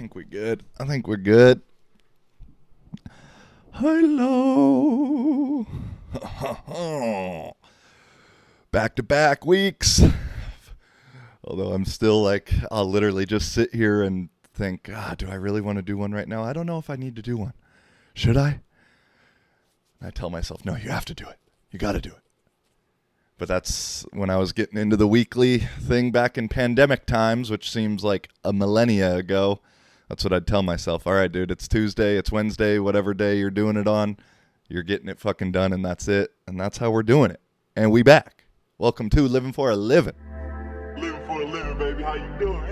think we good. I think we're good. Hello. Back-to-back weeks. Although I'm still like, I'll literally just sit here and think, do I really want to do one right now? I don't know if I need to do one. Should I? And I tell myself, no, you have to do it. You got to do it. But that's when I was getting into the weekly thing back in pandemic times, which seems like a millennia ago. That's what I'd tell myself. All right, dude, it's Tuesday, it's Wednesday, whatever day you're doing it on, you're getting it fucking done, and that's it. And that's how we're doing it. And we back. Welcome to Living for a Living. Living for a living, baby. How you doing?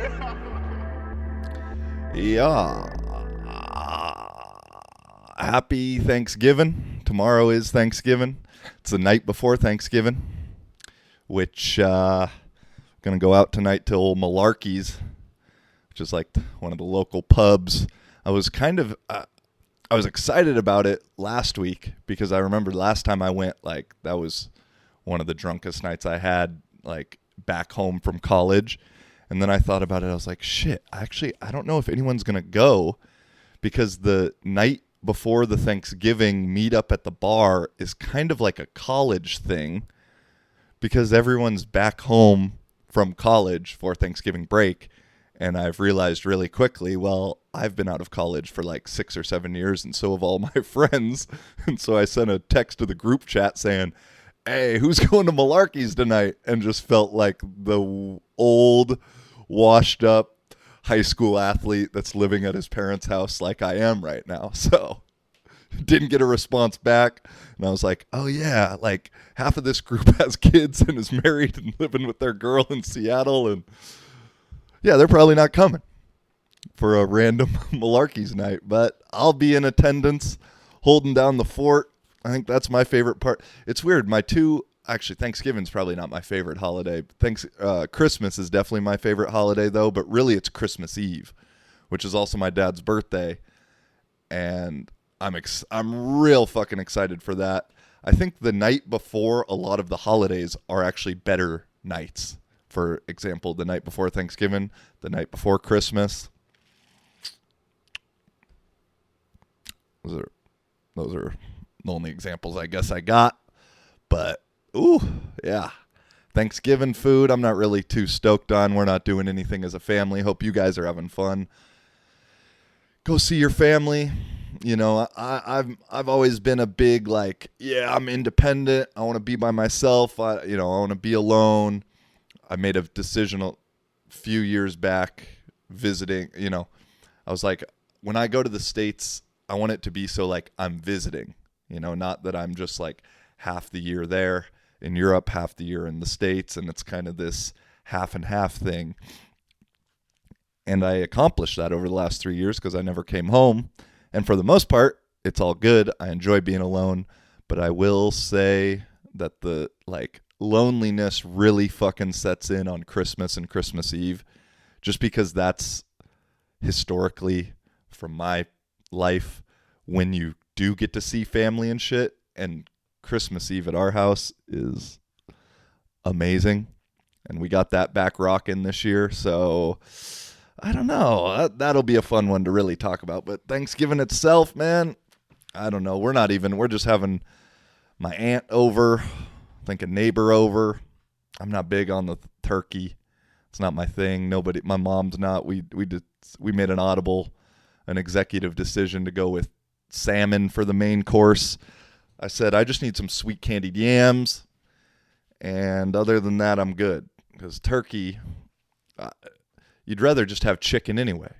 Yeah. Happy Thanksgiving. Tomorrow is Thanksgiving. It's the night before Thanksgiving, which going to go out tonight to old Malarkey's, which is like one of the local pubs. I was excited about it last week because I remember last time I went, like, that was one of the drunkest nights I had, like, back home from college. And then I thought about it. I was like, shit, I don't know if anyone's going to go because the night before the Thanksgiving meetup at the bar is kind of like a college thing because everyone's back home from college for Thanksgiving break. And I've realized really quickly, well, I've been out of college for like 6 or 7 years, and so have all my friends. And so I sent a text to the group chat saying, hey, who's going to Malarkey's tonight? And just felt like the old, washed up high school athlete that's living at his parents' house like I am right now. So didn't get a response back. And I was like, oh yeah, like half of this group has kids and is married and living with their girl in Seattle. And yeah, they're probably not coming for a random Malarkey's night, but I'll be in attendance holding down the fort. I think that's my favorite part. It's weird. Thanksgiving's probably not my favorite holiday. Christmas is definitely my favorite holiday, though, but really it's Christmas Eve, which is also my dad's birthday, and I'm real fucking excited for that. I think the night before a lot of the holidays are actually better nights. For example, the night before Thanksgiving, the night before Christmas. Those are the only examples I guess I got, but ooh, yeah. Thanksgiving food, I'm not really too stoked on. We're not doing anything as a family. Hope you guys are having fun. Go see your family. You know, I've always been a big, like, yeah, I'm independent. I want to be by myself. I want to be alone. I made a decision a few years back visiting. I was like, when I go to the States, I want it to be so, like, I'm visiting. Not that I'm just like half the year there in Europe, half the year in the States, and it's kind of this half and half thing. And I accomplished that over the last 3 years because I never came home. And for the most part, it's all good. I enjoy being alone. But I will say that the, like, loneliness really fucking sets in on Christmas and Christmas Eve, just because that's historically, from my life, when you do get to see family and shit. And Christmas Eve at our house is amazing, and we got that back rocking this year. So I don't know, that'll be a fun one to really talk about. But Thanksgiving itself, man, I don't know. We're just having my aunt over, I think a neighbor over. I'm not big on the turkey. It's not my thing. My mom's not. We made an executive decision to go with salmon for the main course. I said, I just need some sweet candied yams, and other than that, I'm good. Because turkey, you'd rather just have chicken anyway.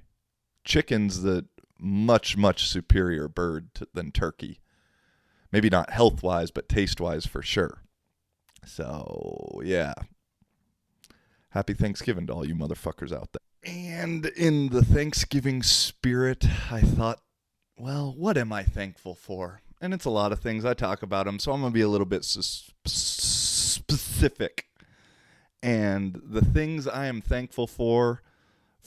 Chicken's the much, much superior bird than turkey. Maybe not health-wise, but taste-wise for sure. So, yeah. Happy Thanksgiving to all you motherfuckers out there. And in the Thanksgiving spirit, I thought, well, what am I thankful for? And it's a lot of things. I talk about them, so I'm going to be a little bit specific. And the things I am thankful for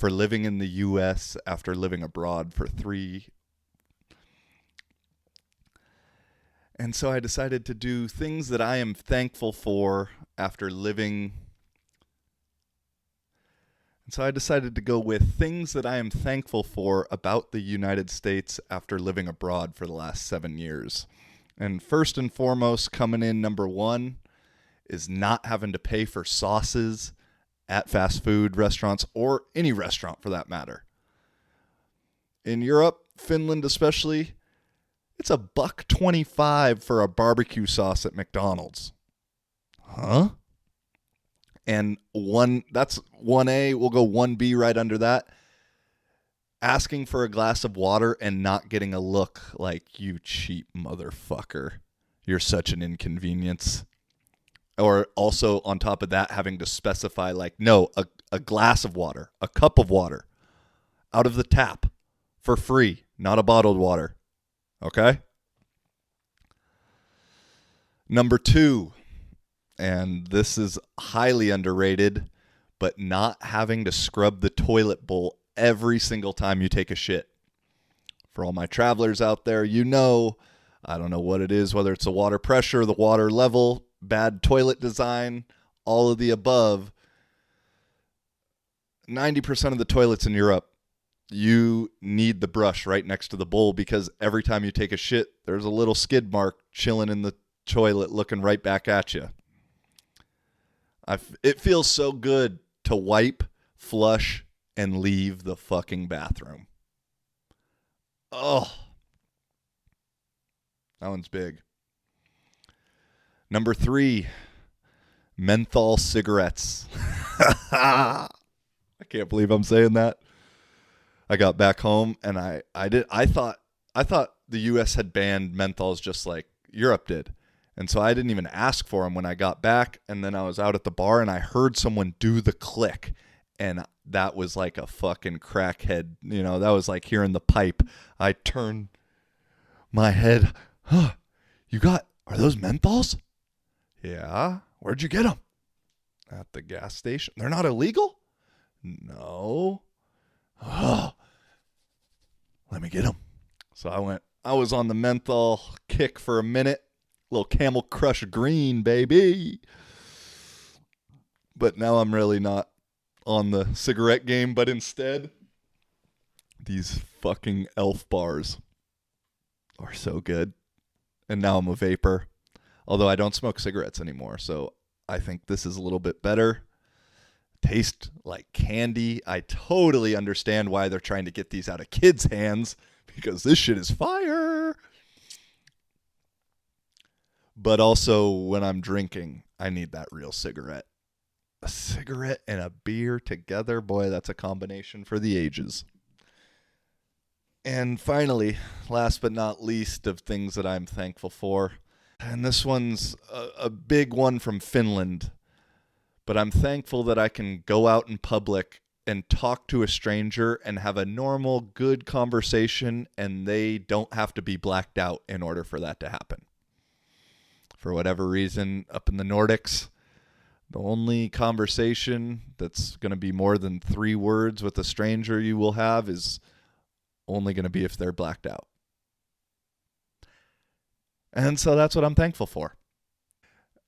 living in the U.S. after living abroad for 3. And so I decided to do things that I am thankful for after living And so I decided to go with things that I am thankful for about the United States after living abroad for the last 7 years. And first and foremost, coming in number one is not having to pay for sauces at fast food restaurants or any restaurant for that matter. In Europe, Finland especially, it's $1.25 for a barbecue sauce at McDonald's. Huh? And that's 1A, we'll go 1B right under that. Asking for a glass of water and not getting a look like, you cheap motherfucker. You're such an inconvenience. Or also on top of that, having to specify like, no, a glass of water, a cup of water out of the tap for free, not a bottled water. Okay? Number two, and this is highly underrated, but not having to scrub the toilet bowl every single time you take a shit. For all my travelers out there, you know, I don't know what it is, whether it's the water pressure, the water level, bad toilet design, all of the above. 90% of the toilets in Europe, you need the brush right next to the bowl because every time you take a shit, there's a little skid mark chilling in the toilet looking right back at you. It feels so good to wipe, flush, and leave the fucking bathroom. Oh. That one's big. Number three, menthol cigarettes. I can't believe I'm saying that. I got back home and I thought the US had banned menthols just like Europe did. And so I didn't even ask for them when I got back. And then I was out at the bar and I heard someone do the click. And that was like a fucking crackhead. You know, that was like hearing the pipe. I turned my head. Huh, are those menthols? Yeah. Where'd you get them? At the gas station. They're not illegal? No. Oh, let me get them. So I was on the menthol kick for a minute. Little Camel Crush Green, baby. But now I'm really not on the cigarette game, but instead, these fucking Elf bars are so good. And now I'm a vapor. Although I don't smoke cigarettes anymore, so I think this is a little bit better. Taste like candy. I totally understand why they're trying to get these out of kids' hands because this shit is fire. But also when I'm drinking, I need that real cigarette. A cigarette and a beer together, boy, that's a combination for the ages. And finally, last but not least of things that I'm thankful for, and this one's a big one from Finland, but I'm thankful that I can go out in public and talk to a stranger and have a normal, good conversation, and they don't have to be blacked out in order for that to happen. For whatever reason, up in the Nordics, the only conversation that's going to be more than 3 words with a stranger you will have is only going to be if they're blacked out. And so that's what I'm thankful for.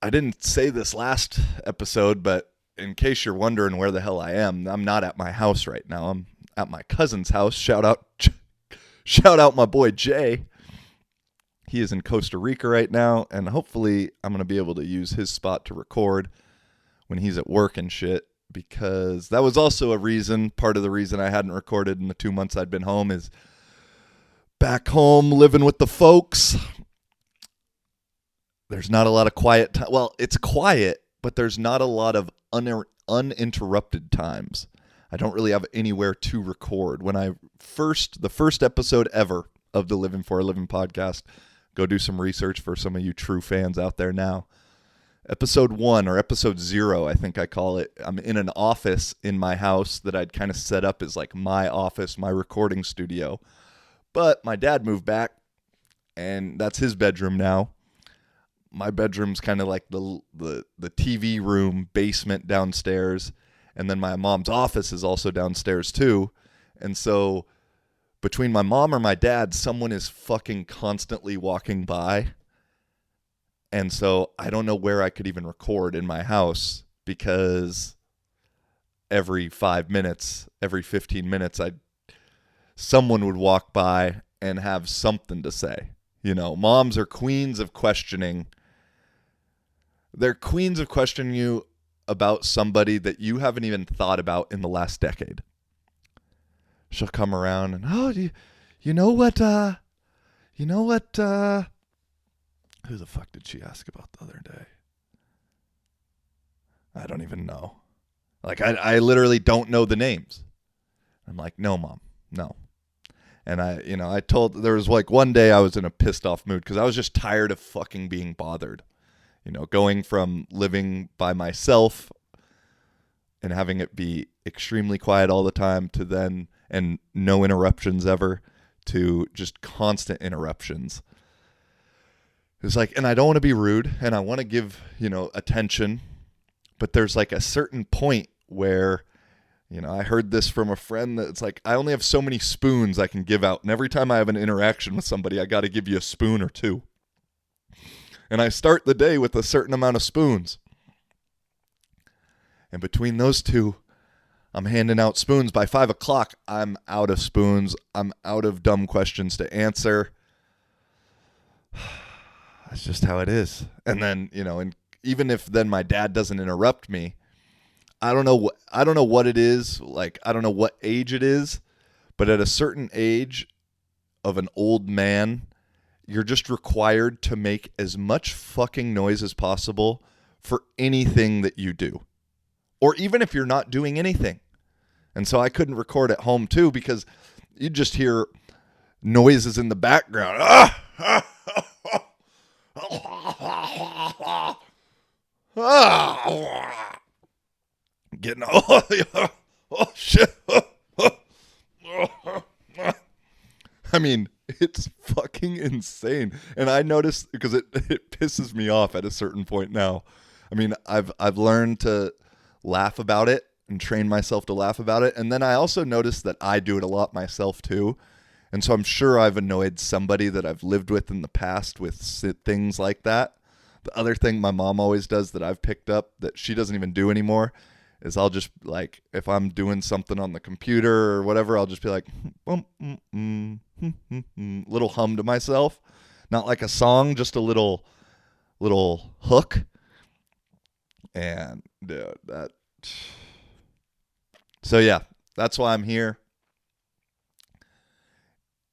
I didn't say this last episode, but in case you're wondering where the hell I am, I'm not at my house right now. I'm at my cousin's house. Shout out my boy Jay. He is in Costa Rica right now, and hopefully I'm going to be able to use his spot to record when he's at work and shit, because that was also part of the reason I hadn't recorded in the 2 months I'd been home is back home living with the folks. There's not a lot of quiet time. Well, it's quiet, but there's not a lot of uninterrupted times. I don't really have anywhere to record. When the first episode ever of the Living for a Living podcast, go do some research for some of you true fans out there now. Episode 1 or episode 0, I think I call it. I'm in an office in my house that I'd kind of set up as like my office, my recording studio. But my dad moved back, and that's his bedroom now. My bedroom's kind of like the TV room basement downstairs, and then my mom's office is also downstairs too. And so between my mom or my dad, someone is fucking constantly walking by. And so I don't know where I could even record in my house because every 5 minutes, every 15 minutes, someone would walk by and have something to say. You know, moms are queens of questioning. They're queens of questioning you about somebody that you haven't even thought about in the last decade. She'll come around and, oh, you know what, who the fuck did she ask about the other day? I don't even know. Like, I literally don't know the names. I'm like, no, Mom, no. And I told, there was like one day I was in a pissed off mood because I was just tired of fucking being bothered. You know, going from living by myself and having it be extremely quiet all the time to then, and no interruptions ever, to just constant interruptions. It's like, and I don't want to be rude and I want to give, attention, but there's like a certain point where, I heard this from a friend that it's like, I only have so many spoons I can give out. And every time I have an interaction with somebody, I got to give you a spoon or two. And I start the day with a certain amount of spoons. And between those two, I'm handing out spoons. By 5 o'clock, I'm out of spoons. I'm out of dumb questions to answer. That's just how it is. And then, and even if then my dad doesn't interrupt me, I don't know what it is. Like, I don't know what age it is, but at a certain age of an old man, you're just required to make as much fucking noise as possible for anything that you do. Or even if you're not doing anything. And so I couldn't record at home too because you just hear noises in the background. Getting oh shit. I mean, it's fucking insane. And I noticed because it pisses me off at a certain point now. I mean, I've learned to laugh about it and train myself to laugh about it. And then I also noticed that I do it a lot myself too. And so I'm sure I've annoyed somebody that I've lived with in the past with things like that. The other thing my mom always does that I've picked up that she doesn't even do anymore is I'll just, like, if I'm doing something on the computer or whatever, I'll just be like, little hum to myself. Not like a song, just a little hook. And, dude, that... So, yeah, that's why I'm here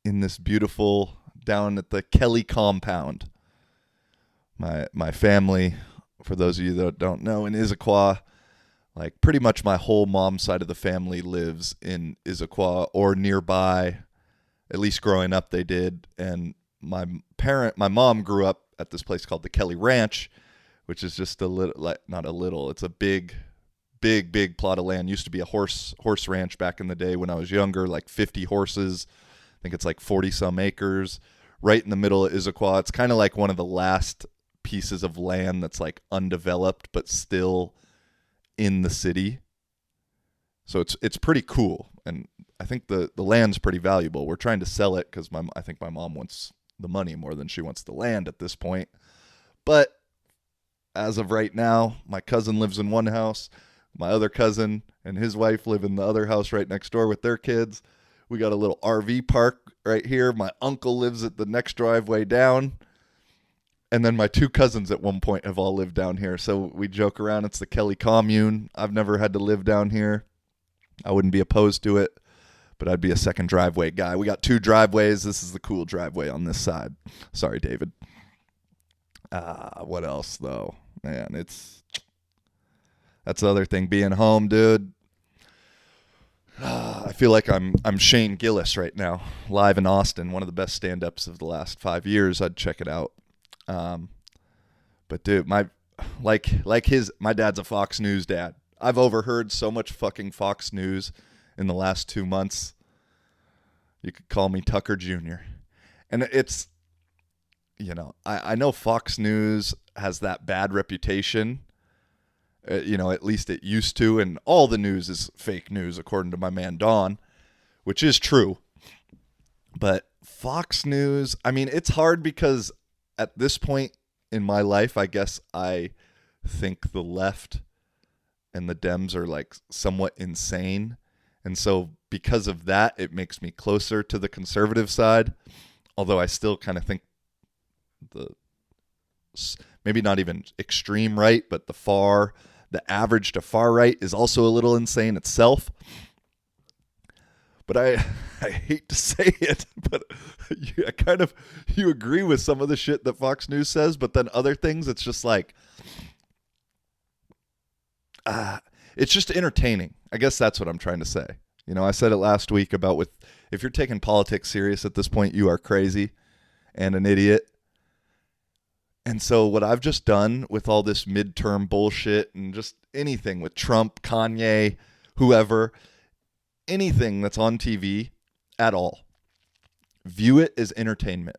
in this beautiful, down at the Kelly compound. My family, for those of you that don't know, in Issaquah, like pretty much my whole mom's side of the family lives in Issaquah or nearby. At least growing up they did. And my mom grew up at this place called the Kelly Ranch, which is just it's a big plot of land. Used to be a horse ranch back in the day when I was younger, like 50 horses. I think it's like 40 some acres right in the middle of Issaquah. It's kind of like one of the last pieces of land that's like undeveloped but still in the city. So it's pretty cool, and I think the land's pretty valuable. We're trying to sell it because I think my mom wants the money more than she wants the land at this point. But as of right now, my cousin lives in one house, my other cousin and his wife live in the other house right next door with their kids. We got a little RV park right here. My uncle lives at the next driveway down. And then my two cousins at one point have all lived down here. So we joke around. It's the Kelly commune. I've never had to live down here. I wouldn't be opposed to it, but I'd be a second driveway guy. We got two driveways. This is the cool driveway on this side. Sorry, David. What else, though? Man, that's the other thing. Being home, dude. I feel like I'm Shane Gillis right now, live in Austin. One of the best stand-ups of the last 5 years. I'd check it out. But dude, my dad's a Fox News dad. I've overheard so much fucking Fox News in the last 2 months. You could call me Tucker Jr. And it's, I know Fox News has that bad reputation. At least it used to, and all the news is fake news according to my man Don, which is true. But Fox News, I mean, it's hard because at this point in my life, I guess I think the left and the Dems are like somewhat insane. And so because of that, it makes me closer to the conservative side. Although I still kind of think the maybe not even extreme right, but the average to far right is also a little insane itself. But I hate to say it, but you agree with some of the shit that Fox News says, but then other things, it's just like, it's just entertaining. I guess that's what I'm trying to say. You know, I said it last week about if you're taking politics serious at this point, you are crazy and an idiot. And so what I've just done with all this midterm bullshit and just anything with Trump, Kanye, whoever, anything that's on TV at all, view it as entertainment.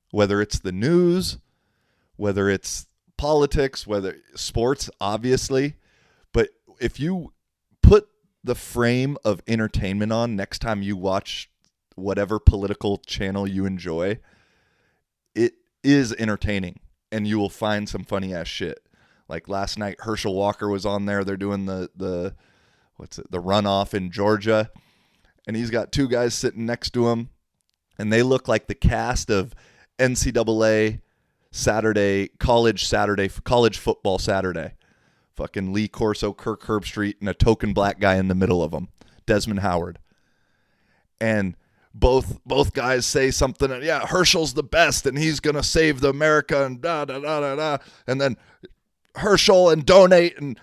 Whether it's the news, whether it's politics, whether sports, obviously. But if you put the frame of entertainment on next time you watch whatever political channel you enjoy, it is entertaining. And you will find some funny ass shit. Like last night, Herschel Walker was on there. They're doing the runoff in Georgia, and he's got two guys sitting next to him, and they look like the cast of NCAA college football Saturday. Fucking Lee Corso, Kirk Herbstreit, and a token black guy in the middle of them, Desmond Howard. And both guys say something, and yeah, Herschel's the best, and he's going to save the America, and da-da-da-da-da. And then Herschel and donate, and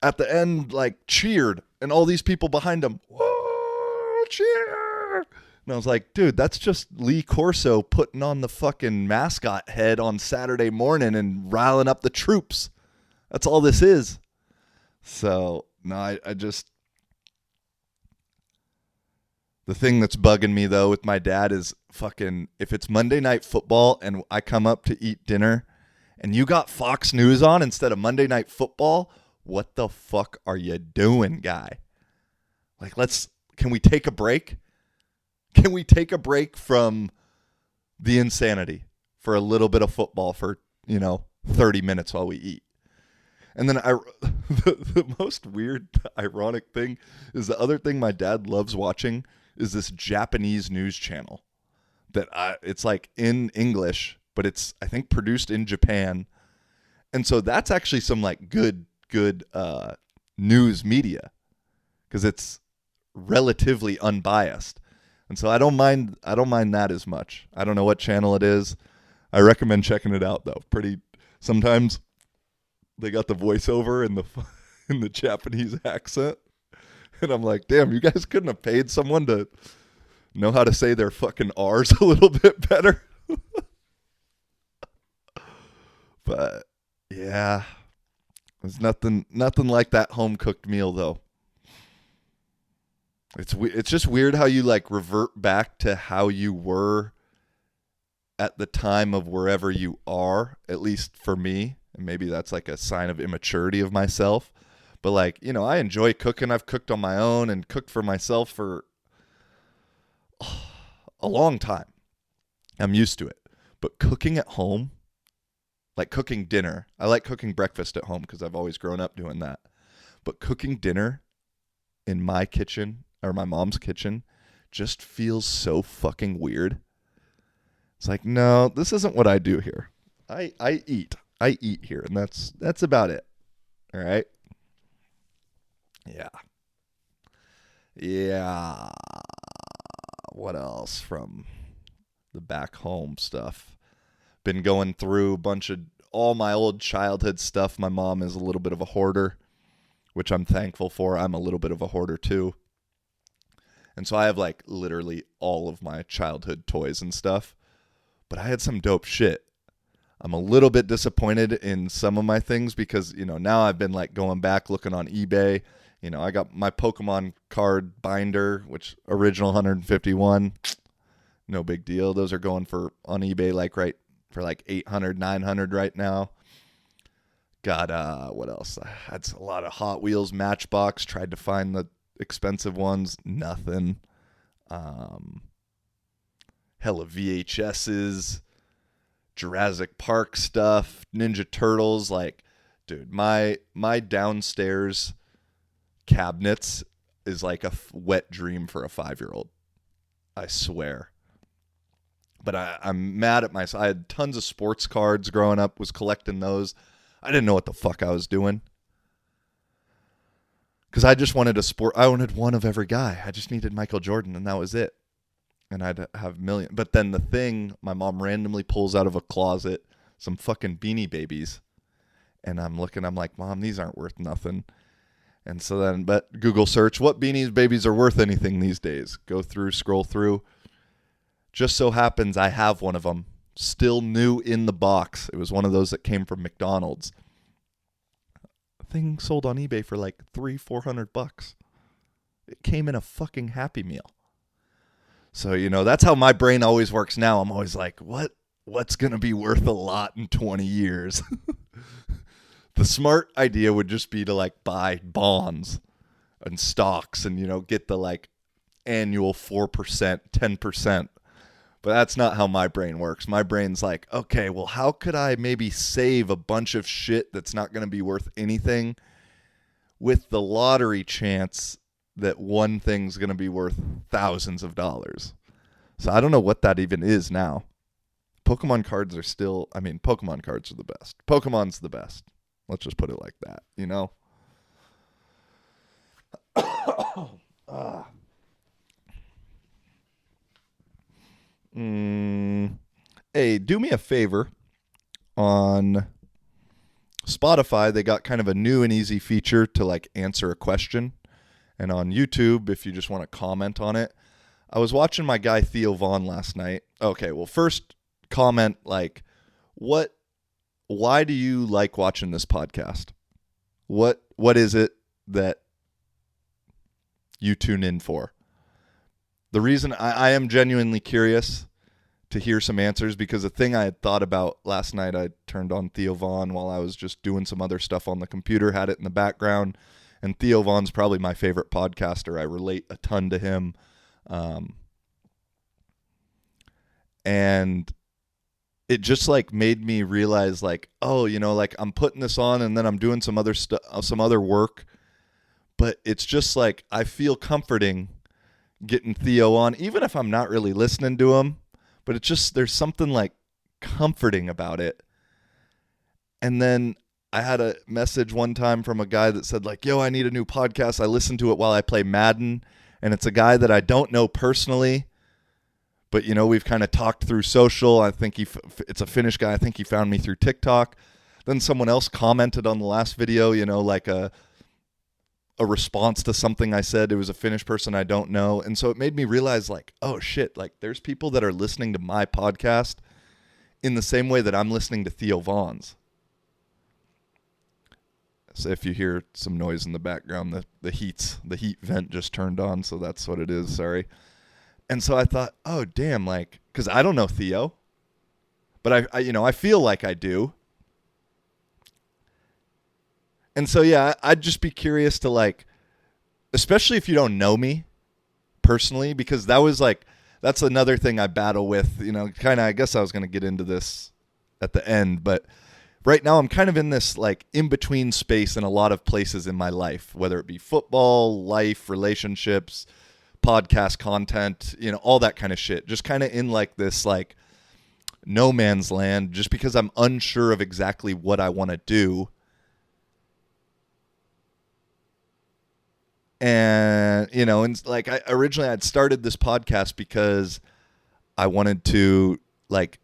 at the end, like, cheered. And all these people behind him, whoa, cheer. And I was like, dude, that's just Lee Corso putting on the fucking mascot head on Saturday morning and riling up the troops. That's all this is. So, no, I just... The thing that's bugging me, though, with my dad is fucking, if it's Monday Night Football and I come up to eat dinner and you got Fox News on instead of Monday Night Football, what the fuck are you doing, guy? Like, can we take a break? Can we take a break from the insanity for a little bit of football for, 30 minutes while we eat? And then the most weird, ironic thing is the other thing my dad loves watching is this Japanese news channel that it's like in English, but it's, I think, produced in Japan. And so that's actually some like good news media because it's relatively unbiased. And so I don't mind that as much. I don't know what channel it is. I recommend checking it out though. Sometimes they got the voiceover in the Japanese accent. And I'm like, damn, you guys couldn't have paid someone to know how to say their fucking R's a little bit better. But yeah, there's nothing like that home cooked meal though. It's just weird how you like revert back to how you were at the time of wherever you are, at least for me. And maybe that's like a sign of immaturity of myself. But like, I enjoy cooking. I've cooked on my own and cooked for myself for a long time. I'm used to it. But cooking at home, like cooking dinner, I like cooking breakfast at home because I've always grown up doing that. But cooking dinner in my kitchen or my mom's kitchen just feels so fucking weird. It's like, no, this isn't what I do here. I eat here, and that's about it. All right? Yeah. What else from the back home stuff? Been going through a bunch of all my old childhood stuff. My mom is a little bit of a hoarder, which I'm thankful for. I'm a little bit of a hoarder too. And so I have like literally all of my childhood toys and stuff. But I had some dope shit. I'm a little bit disappointed in some of my things because, now I've been like going back looking on eBay. I got my Pokemon card binder, which original 151. No big deal. Those are going for on eBay for like 800, 900 right now. Got what else? I had a lot of Hot Wheels Matchbox. Tried to find the expensive ones. Nothing. Hella VHSs. Jurassic Park stuff, Ninja Turtles, like, dude, my downstairs cabinets is like a wet dream for a 5-year-old. I swear. But I'm mad at myself. I had tons of sports cards growing up, was collecting those. I didn't know what the fuck I was doing. Because I just wanted I wanted one of every guy. I just needed Michael Jordan, and that was it. And I'd have a million. But then the thing, my mom randomly pulls out of a closet some fucking Beanie Babies. And I'm looking, I'm like, Mom, these aren't worth nothing. And so then, but Google search, what Beanie Babies are worth anything these days? Go through, scroll through. Just so happens I have one of them, still new in the box. It was one of those that came from McDonald's. Thing sold on eBay for like $300-400. It came in a fucking Happy Meal. So, you know, that's how my brain always works now. I'm always like, what's going to be worth a lot in 20 years? The smart idea would just be to like buy bonds and stocks and, you know, get the like annual 4%, 10%. But that's not how my brain works. My brain's like, okay, well, how could I maybe save a bunch of shit that's not going to be worth anything with the lottery chance that one thing's going to be worth thousands of dollars? So I don't know what that even is now. Pokemon cards are still, I mean, Pokemon cards are the best. Pokemon's the best. Let's just put it like that, you know? Hey, do me a favor. On Spotify, they got kind of a new and easy feature to like answer a question. And on YouTube, if you just want to comment on it. I was watching my guy Theo Vaughn last night. Okay, well, first comment like, why do you like watching this podcast? What is it that you tune in for? The reason I am genuinely curious to hear some answers, because the thing I had thought about last night, I turned on Theo Vaughn while I was just doing some other stuff on the computer, had it in the background, and Theo Vaughn's probably my favorite podcaster. I relate a ton to him. And it just like made me realize like, oh, you know, like I'm putting this on and then I'm doing some other stuff, some other work, but it's just like, I feel comforting getting Theo on, even if I'm not really listening to him, but it's just, there's something like comforting about it. And then I had a message one time from a guy that said like, yo, I need a new podcast. I listen to it while I play Madden. And it's a guy that I don't know personally, but, you know, we've kind of talked through social. I think it's a Finnish guy. I think he found me through TikTok. Then someone else commented on the last video, you know, like a response to something I said. It was a Finnish person I don't know. And so it made me realize like, oh shit, like there's people that are listening to my podcast in the same way that I'm listening to Theo Vaughn's. So if you hear some noise in the background, the heat vent just turned on, so that's what it is, sorry. And so I thought, oh damn, like, because I don't know Theo, but I you know, I feel like I do. And so yeah, I'd just be curious to like, especially if you don't know me personally, because that's another thing I battle with, you know, kind of, I guess I was going to get into this at the end, but right now I'm kind of in this like in-between space in a lot of places in my life, whether it be football, life, relationships, podcast content, you know, all that kind of shit. Just kind of in like this like no man's land, just because I'm unsure of exactly what I want to do. And, you know, and like originally I'd started this podcast because I wanted to like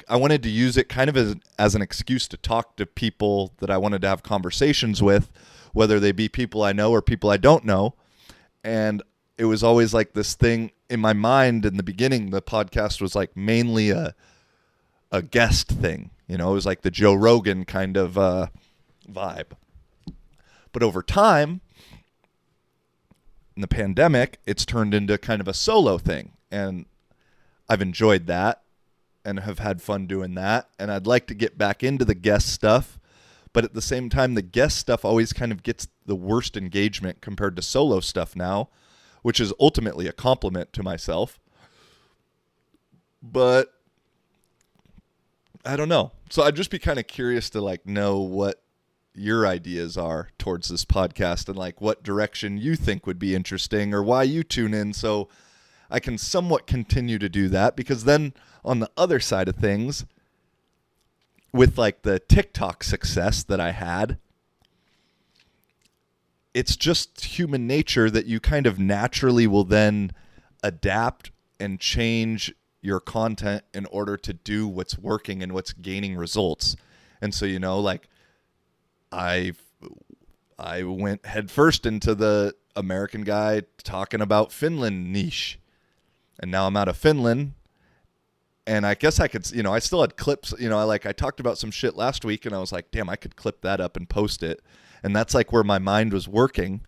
I wanted to use it kind of as an excuse to talk to people that I wanted to have conversations with, whether they be people I know or people I don't know. And it was always like this thing in my mind in the beginning. The podcast was like mainly a guest thing. You know, it was like the Joe Rogan kind of vibe. But over time, in the pandemic, it's turned into kind of a solo thing. And I've enjoyed that and have had fun doing that. And I'd like to get back into the guest stuff. But at the same time, the guest stuff always kind of gets the worst engagement compared to solo stuff now, which is ultimately a compliment to myself. But I don't know. So I'd just be kind of curious to like know what your ideas are towards this podcast and like what direction you think would be interesting or why you tune in, so I can somewhat continue to do that. Because then on the other side of things, with like the TikTok success that I had, it's just human nature that you kind of naturally will then adapt and change your content in order to do what's working and what's gaining results. And so, like I went headfirst into the American guy talking about Finland niche. And now I'm out of Finland. And I guess I could, I still had clips, I talked about some shit last week and I was like, damn, I could clip that up and post it. And that's like where my mind was working,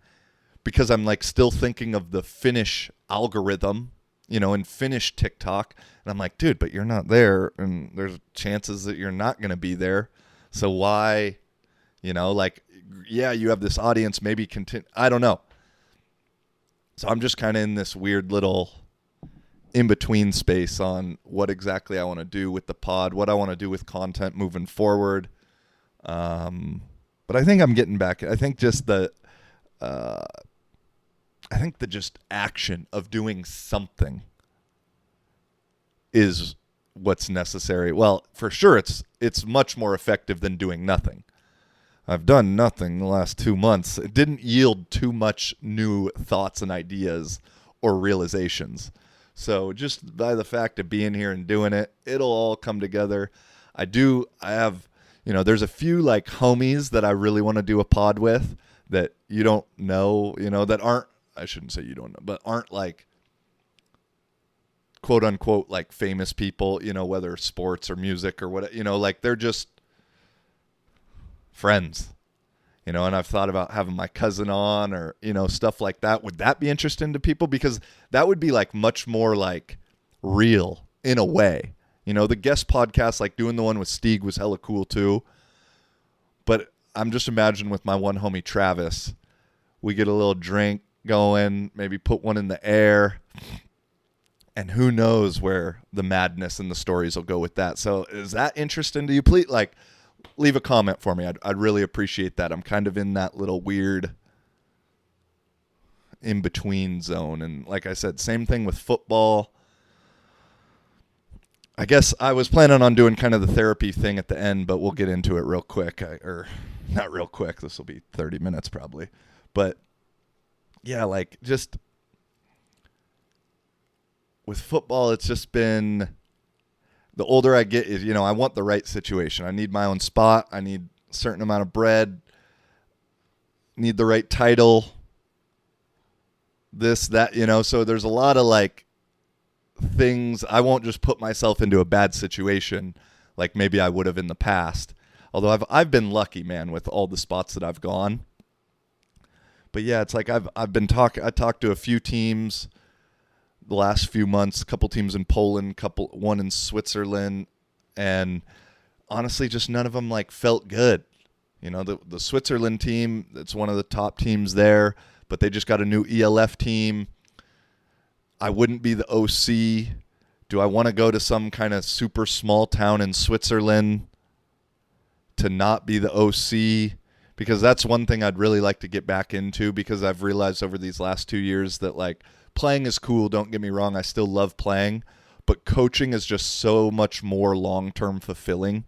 because I'm like still thinking of the Finnish algorithm, and Finnish TikTok. And I'm like, dude, but you're not there. And there's chances that you're not going to be there. So why, yeah, you have this audience, maybe continue. I don't know. So I'm just kind of in this weird little in-between space on what exactly I want to do with the pod, what I want to do with content moving forward. But I think I'm getting back. I think just the just action of doing something is what's necessary. Well, for sure, it's much more effective than doing nothing. I've done nothing the last 2 months. It didn't yield too much new thoughts and ideas or realizations. So just by the fact of being here and doing it, it'll all come together. I have, there's a few like homies that I really want to do a pod with that you don't know, that aren't, I shouldn't say you don't know, but aren't like quote unquote like famous people, whether sports or music or what, like they're just friends, and I've thought about having my cousin on or, stuff like that. Would that be interesting to people? Because that would be like much more like real in a way. The guest podcast, like doing the one with Stieg was hella cool too. But I'm just imagining with my one homie, Travis, we get a little drink going, maybe put one in the air, and who knows where the madness and the stories will go with that. So is that interesting to you? Please, leave a comment for me. I'd really appreciate that. I'm kind of in that little weird in-between zone. And like I said, same thing with football. I guess I was planning on doing kind of the therapy thing at the end, but we'll get into it real quick. Or not real quick. This will be 30 minutes probably. But yeah, like just with football, it's just been, the older I get is, I want the right situation. I need my own spot. I need a certain amount of bread. Need the right title. This, that, so there's a lot of like things. I won't just put myself into a bad situation like maybe I would have in the past. Although I've been lucky, man, with all the spots that I've gone. But yeah, it's like I talked to a few teams the last few months, a couple teams in Poland, one in Switzerland, and honestly, just none of them like felt good. The Switzerland team, it's one of the top teams there, but they just got a new ELF team. I wouldn't be the OC. Do I want to go to some kind of super small town in Switzerland to not be the OC? Because that's one thing I'd really like to get back into, because I've realized over these last 2 years that like playing is cool. Don't get me wrong. I still love playing, but coaching is just so much more long-term fulfilling,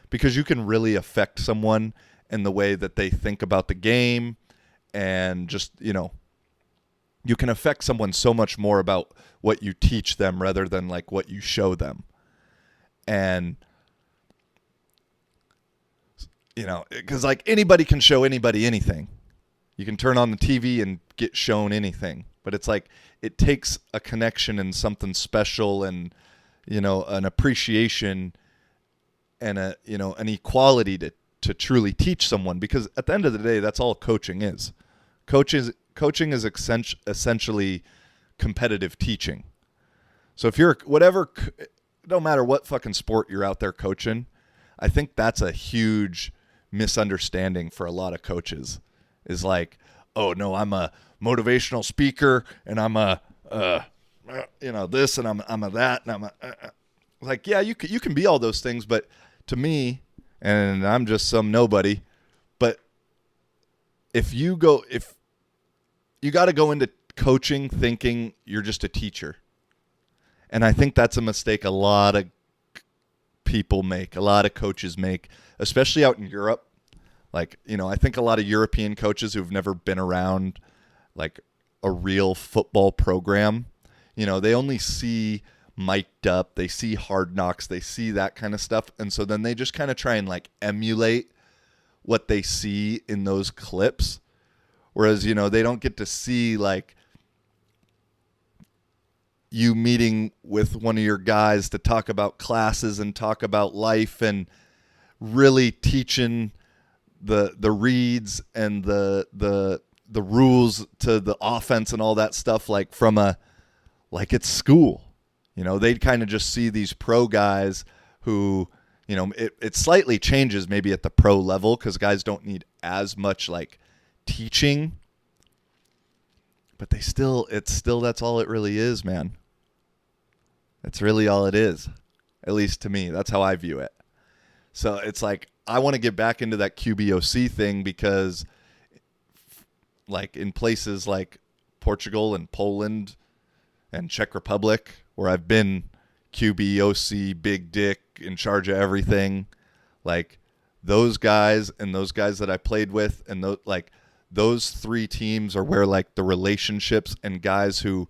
because you can really affect someone in the way that they think about the game, and just, you can affect someone so much more about what you teach them rather than like what you show them. And, because like anybody can show anybody anything. You can turn on the TV and get shown anything. But it's like it takes a connection and something special and, an appreciation and an equality to truly teach someone. Because at the end of the day, that's all coaching is. Coaching is essentially competitive teaching. So if you're no matter what fucking sport you're out there coaching, I think that's a huge misunderstanding for a lot of coaches, is like, oh no, I'm a motivational speaker and I'm a this and I'm a that and I'm a like, yeah, you can be all those things, but to me, and I'm just some nobody, but if you got to go into coaching thinking you're just a teacher. And I think that's a mistake a lot of people make, a lot of coaches make, especially out in Europe. Like, I think a lot of European coaches who've never been around like a real football program, they only see mic'd up, they see Hard Knocks, they see that kind of stuff. And so then they just kind of try and like emulate what they see in those clips. Whereas, they don't get to see like you meeting with one of your guys to talk about classes and talk about life and really teaching the reads and the rules to the offense and all that stuff like from it's school. They'd kind of just see these pro guys who, it slightly changes maybe at the pro level because guys don't need as much like teaching, but it's still that's all it really is, man. It's really all it is, at least to me. That's how I view it. So it's like I want to get back into that QBOC thing because like in places like Portugal and Poland and Czech Republic where I've been QBOC, big dick, in charge of everything, like those guys and those guys that I played with and those three teams are where like the relationships and guys who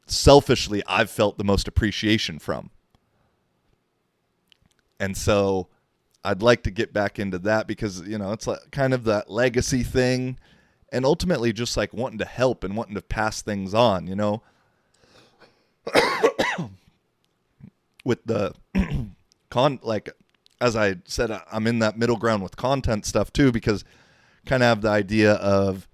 selfishly I've felt the most appreciation from. And so I'd like to get back into that because, it's like kind of that legacy thing and ultimately just like wanting to help and wanting to pass things on, with the as I said, I'm in that middle ground with content stuff too, because kind of have the idea of,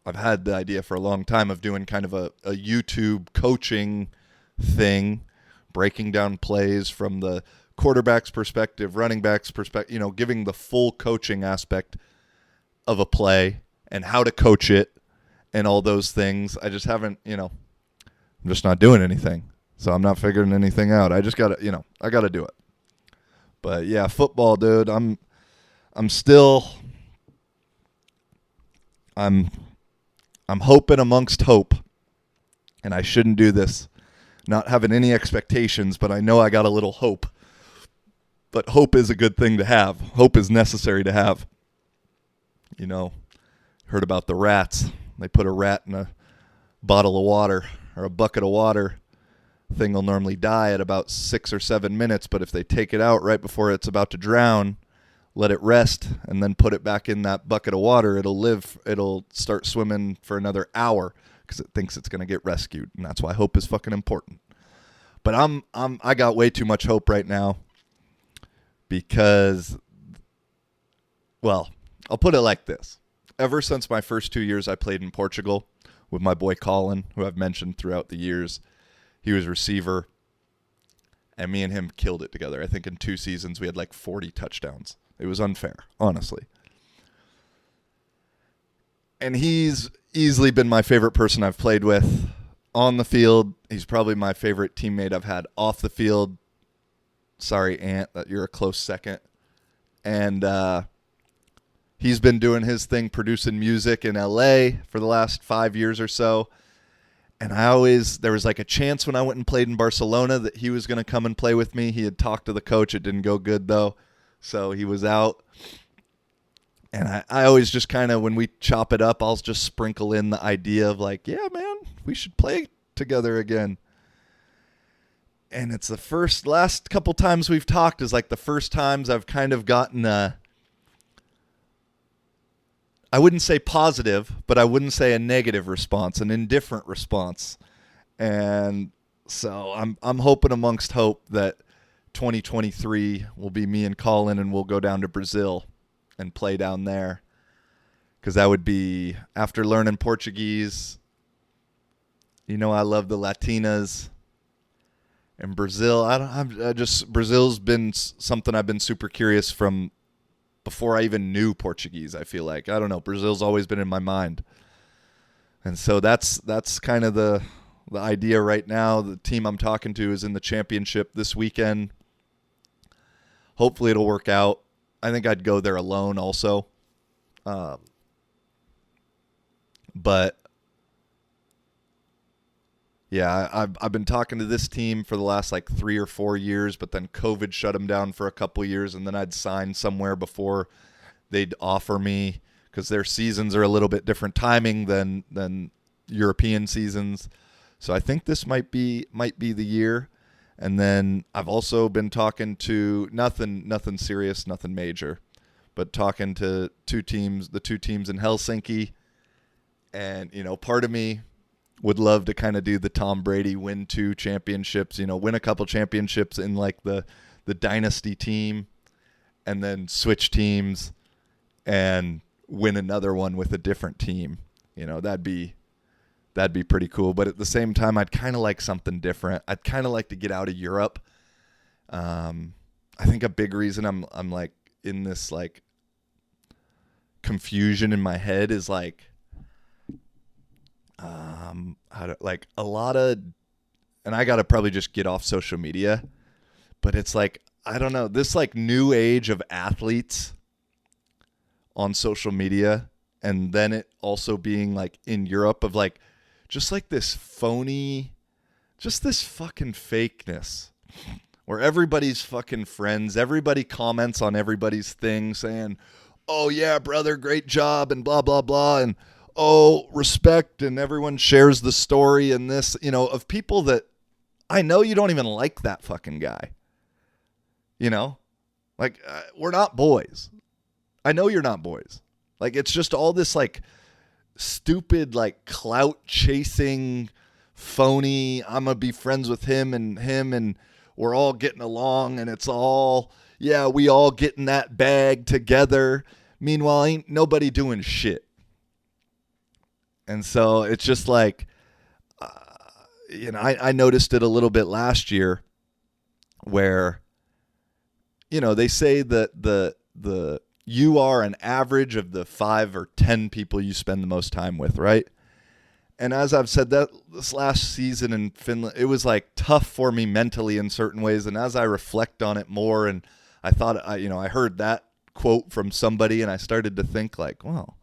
I've had the idea for a long time of doing kind of a YouTube coaching thing, breaking down plays from the quarterback's perspective, running back's perspective, giving the full coaching aspect of a play and how to coach it and all those things. I just haven't, I'm just not doing anything. So I'm not figuring anything out. I just got to, I got to do it. But yeah, football, dude, I'm hoping amongst hope, and I shouldn't do this, not having any expectations, but I know I got a little hope. But hope is a good thing to have. Hope is necessary to have. Heard about the rats. They put a rat in a bottle of water or a bucket of water. Thing will normally die at about 6 or 7 minutes, but if they take it out right before it's about to drown, let it rest, and then put it back in that bucket of water, it'll start swimming for another hour because it thinks it's going to get rescued, and that's why hope is fucking important. But I got way too much hope right now because, well, I'll put it like this. Ever since my first 2 years I played in Portugal with my boy Colin, who I've mentioned throughout the years, he was receiver, and me and him killed it together. I think in 2 seasons we had like 40 touchdowns. It was unfair, honestly. And he's easily been my favorite person I've played with on the field. He's probably my favorite teammate I've had off the field. Sorry, Ant, that you're a close second. And he's been doing his thing, producing music in LA for the last 5 years or so. And there was like a chance when I went and played in Barcelona that he was going to come and play with me. He had talked to the coach. It didn't go good though. So he was out. And I always just kind of, when we chop it up, I'll just sprinkle in the idea of like, yeah, man, we should play together again. And it's last couple times we've talked is like the first times I've kind of gotten I wouldn't say positive, but I wouldn't say a negative response, an indifferent response. And so I'm hoping amongst hope that 2023 will be me and Colin and we'll go down to Brazil and play down there. Because that would be, after learning Portuguese, I love the Latinas. And Brazil, Brazil's been something I've been super curious from before I even knew Portuguese, I feel like. I don't know. Brazil's always been in my mind. And so that's kind of the idea right now. The team I'm talking to is in the championship this weekend. Hopefully it'll work out. I think I'd go there alone also. But yeah, I've been talking to this team for the last like 3 or 4 years, but then COVID shut them down for a couple years, and then I'd sign somewhere before they'd offer me, because their seasons are a little bit different timing than European seasons. So I think this might be the year. And then I've also been talking to nothing serious, nothing major, but talking to the two teams in Helsinki. And, part of me would love to kind of do the Tom Brady win 2 championships, win a couple championships in like the dynasty team, and then switch teams and win another one with a different team. That'd be pretty cool. But at the same time, I'd kind of like something different. I'd kind of like to get out of Europe. I think a big reason I'm like in this like confusion in my head is like, like a lot of, and I got to probably just get off social media, but it's like, I don't know, this like new age of athletes on social media, and then it also being like in Europe of like, just like this phony, just this fucking fakeness where everybody's fucking friends, everybody comments on everybody's thing saying, oh yeah, brother, great job, and blah, blah, blah, and oh, respect, and everyone shares the story and this, of people that I know you don't even like that fucking guy. Like, we're not boys. I know you're not boys. Like, it's just all this, like, stupid, like, clout chasing, phony, I'm going to be friends with him, and we're all getting along, and it's all, yeah, we all getting that bag together. Meanwhile, ain't nobody doing shit. And so it's just like, I noticed it a little bit last year where, they say that you are an average of the 5 or 10 people you spend the most time with, right? And as I've said, that this last season in Finland, it was like tough for me mentally in certain ways. And as I reflect on it more, and I thought, I heard that quote from somebody, and I started to think like, well,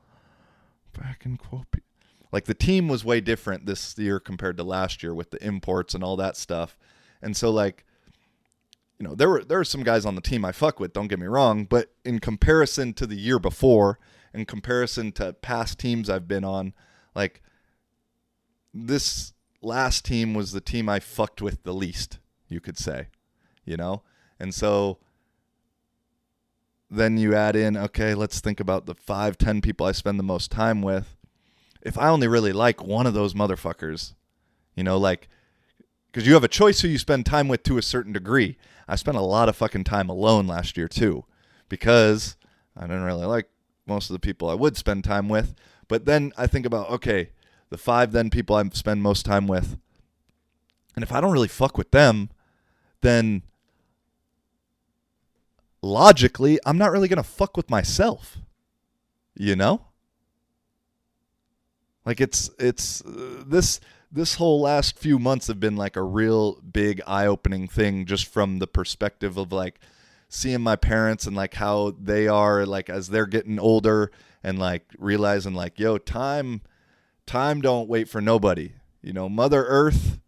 if I can quote people. Like, the team was way different this year compared to last year with the imports and all that stuff. And so, like, there were some guys on the team I fuck with, don't get me wrong, but in comparison to the year before, in comparison to past teams I've been on, like, this last team was the team I fucked with the least, you could say, And so then you add in, okay, let's think about the 5-10 people I spend the most time with. If I only really like one of those motherfuckers, like, because you have a choice who you spend time with to a certain degree. I spent a lot of fucking time alone last year too, because I didn't really like most of the people I would spend time with. But then I think about, okay, the 5 then people I spend most time with, and if I don't really fuck with them, then logically I'm not really going to fuck with myself, Like, it's this whole last few months have been like a real big eye-opening thing, just from the perspective of like seeing my parents and like how they are, like, as they're getting older, and like realizing like, yo, time don't wait for nobody. Mother Earth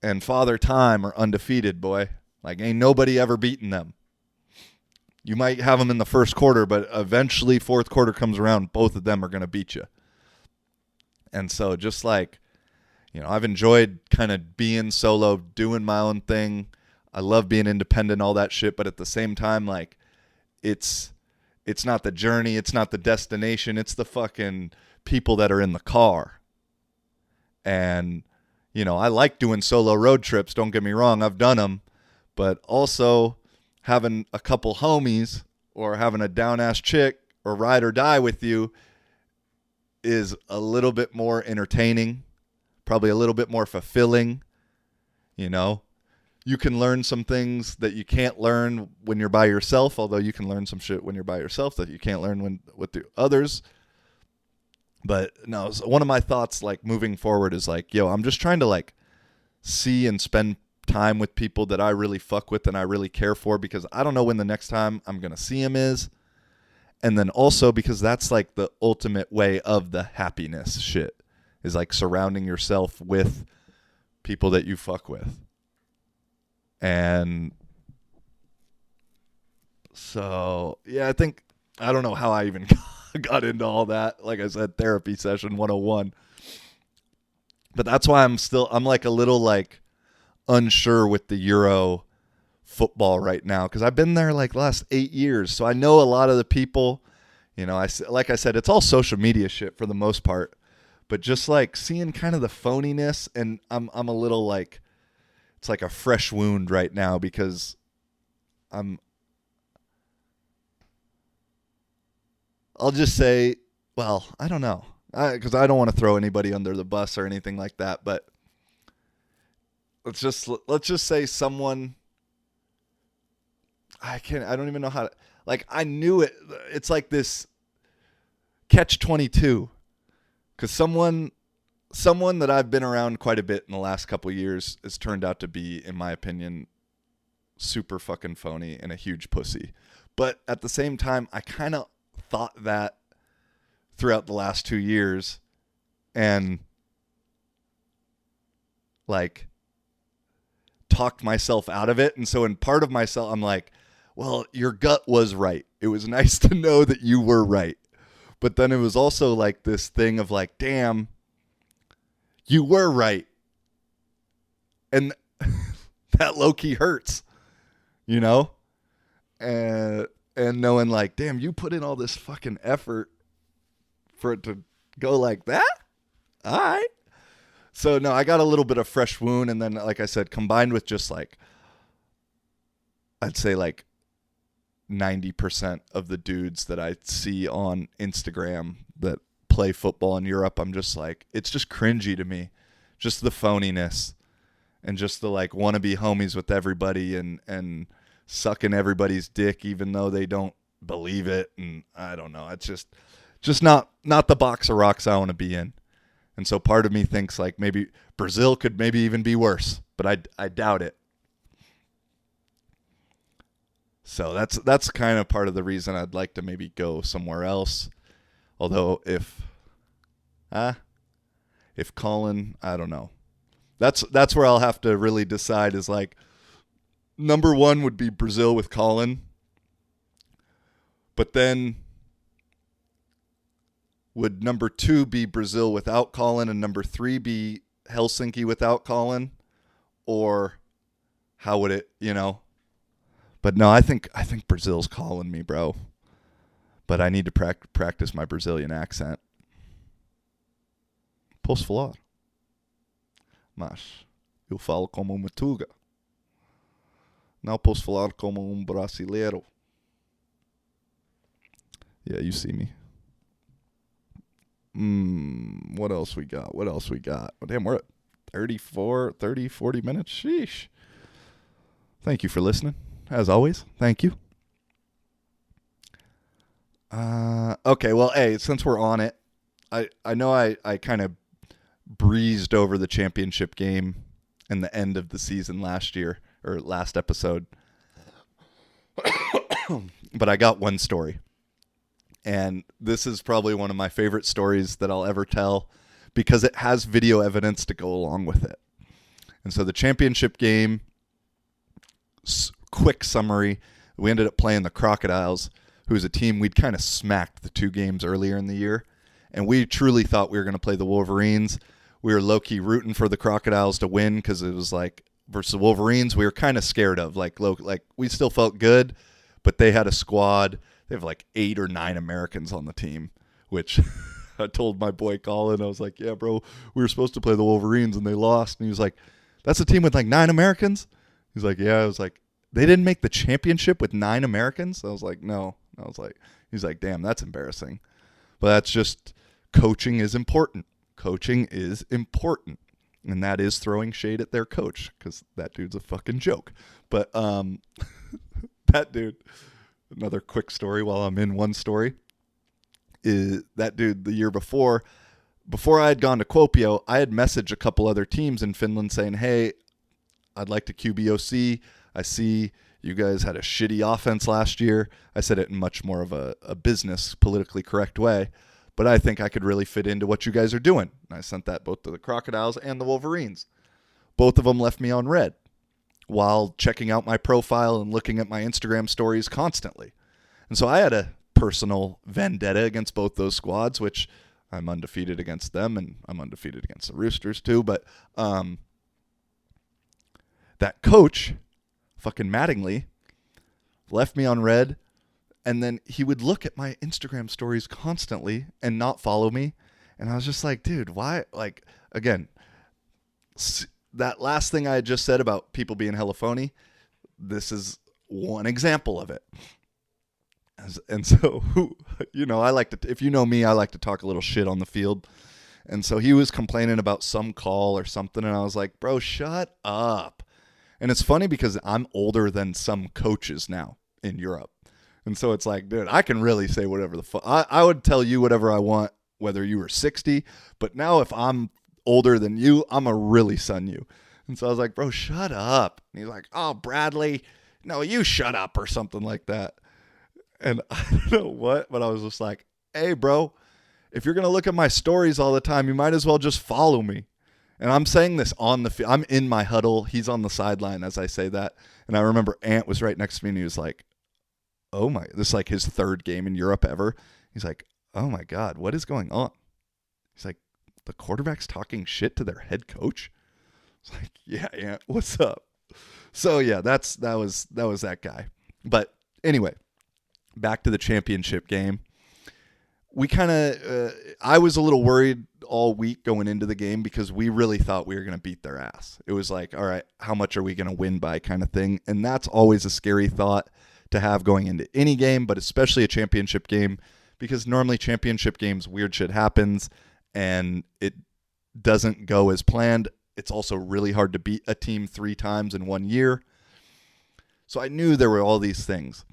and Father Time are undefeated, boy. Like, ain't nobody ever beaten them. You might have them in the first quarter, but eventually fourth quarter comes around, both of them are going to beat you. And so just like, I've enjoyed kind of being solo, doing my own thing. I love being independent, all that shit. But at the same time, like, it's not the journey. It's not the destination. It's the fucking people that are in the car. And, I like doing solo road trips. Don't get me wrong. I've done them. But also having a couple homies or having a down-ass chick or ride or die with you is a little bit more entertaining, probably a little bit more fulfilling. You can learn some things that you can't learn when you're by yourself, although you can learn some shit when you're by yourself that you can't learn with the others. But no, so one of my thoughts, like, moving forward is like, yo, I'm just trying to like see and spend time with people that I really fuck with and I really care for, because I don't know when the next time I'm going to see them is. And then also because that's like the ultimate way of the happiness shit is like surrounding yourself with people that you fuck with. And so, yeah, I don't know how I even got into all that. Like I said, therapy session 101. But that's why I'm like a little like unsure with the Euro football right now, because I've been there like the last 8 years, so I know a lot of the people. Like I said, it's all social media shit for the most part, but just like seeing kind of the phoniness, and I'm a little like, it's like a fresh wound right now because I'll just say, well, I don't know, because I don't want to throw anybody under the bus or anything like that, but let's just say someone. I don't even know how to, like, I knew it. It's like this catch-22, because someone that I've been around quite a bit in the last couple of years has turned out to be, in my opinion, super fucking phony and a huge pussy. But at the same time, I kind of thought that throughout the last 2 years, and like talked myself out of it. And so in part of myself, I'm like, well, your gut was right. It was nice to know that you were right. But then it was also like this thing of like, damn, you were right. And that low-key hurts, you know? And knowing like, damn, you put in all this fucking effort for it to go like that? All right. So, no, I got a little bit of fresh wound. And then, like I said, combined with just like, I'd say like 90% of the dudes that I see on Instagram that play football in Europe, I'm just like, it's just cringy to me. Just the phoniness and just the like want to be homies with everybody and sucking everybody's dick even though they don't believe it. And I don't know. It's just not the box of rocks I want to be in. And so part of me thinks like maybe Brazil could maybe even be worse, but I doubt it. So that's kind of part of the reason I'd like to maybe go somewhere else. Although if Colin, I don't know. That's where I'll have to really decide is like, number one would be Brazil with Colin. But then would number two be Brazil without Colin, and number three be Helsinki without Colin? Or how would it, But no, I think Brazil's calling me, bro. But I need to practice my Brazilian accent. Posso falar? Mas eu falo como Matuga. Não posso falar como brasileiro. Yeah, you see me. What else we got? Oh, damn, we're at 30, 40 minutes. Sheesh. Thank you for listening. As always, thank you. Okay, well, hey, since we're on it, I know I kind of breezed over the championship game and the end of the season last year, or last episode. But I got one story. And this is probably one of my favorite stories that I'll ever tell because it has video evidence to go along with it. And so the championship game, quick summary, we ended up playing the Crocodiles, who's a team we'd kind of smacked the 2 games earlier in the year. And we truly thought we were going to play the Wolverines. We were low-key rooting for the Crocodiles to win because it was like, versus the Wolverines, we were kind of scared of. Like we still felt good, but they had a squad. They have like 8 or 9 Americans on the team, which I told my boy Colin, I was like, yeah, bro, we were supposed to play the Wolverines and they lost. And he was like, that's a team with like 9 Americans? He's like, yeah. I was like, they didn't make the championship with 9 Americans? I was like, no. He's like, damn, that's embarrassing. But that's just, coaching is important. Coaching is important. And that is throwing shade at their coach because that dude's a fucking joke. But that dude... Another quick story while I'm in one story is that dude the year before I had gone to Kuopio, I had messaged a couple other teams in Finland saying, hey, I'd like to QBOC. I see You guys had a shitty offense last year. I said it in much more of a business, politically correct way, but I think I could really fit into what you guys are doing. And I sent that both to the Crocodiles and the Wolverines. Both of them left me on red while checking out my profile and looking at my Instagram stories constantly. And so I had a personal vendetta against both those squads, which I'm undefeated against them, and I'm undefeated against the Roosters too. But that coach, fucking Mattingly, left me on red, and then he would look at my Instagram stories constantly and not follow me. And I was just like, dude, why? Like, again, that last thing I had just said about people being hella phony, this is one example of it. And so, I like to, if you know me, I like to talk a little shit on the field. And so he was complaining about some call or something, and I was like, bro, shut up. And it's funny because I'm older than some coaches now in Europe. And so it's like, dude, I can really say whatever the fuck. I would tell you whatever I want, whether you were 60. But now if I'm older than you, I'm going to really son you. And so I was like, bro, shut up. And he's like, oh, Bradley, no, you shut up or something like that. And I don't know what, but I was just like, hey, bro, if you're going to look at my stories all the time, you might as well just follow me. And I'm saying this on the field. I'm in my huddle. He's on the sideline as I say that. And I remember Ant was right next to me, and he was like, oh my, this is like his third game in Europe ever. He's like, oh my God, what is going on? He's like, the quarterback's talking shit to their head coach? It's like, yeah, Ant, what's up? So yeah, that was that guy. But anyway, back to the championship game. We kind of, I was a little worried all week going into the game because we really thought we were going to beat their ass. It was like, all right, how much are we going to win by kind of thing? And that's always a scary thought to have going into any game, but especially a championship game, because normally championship games, weird shit happens and it doesn't go as planned. It's also really hard to beat a team 3 times in 1 year. So I knew there were all these things.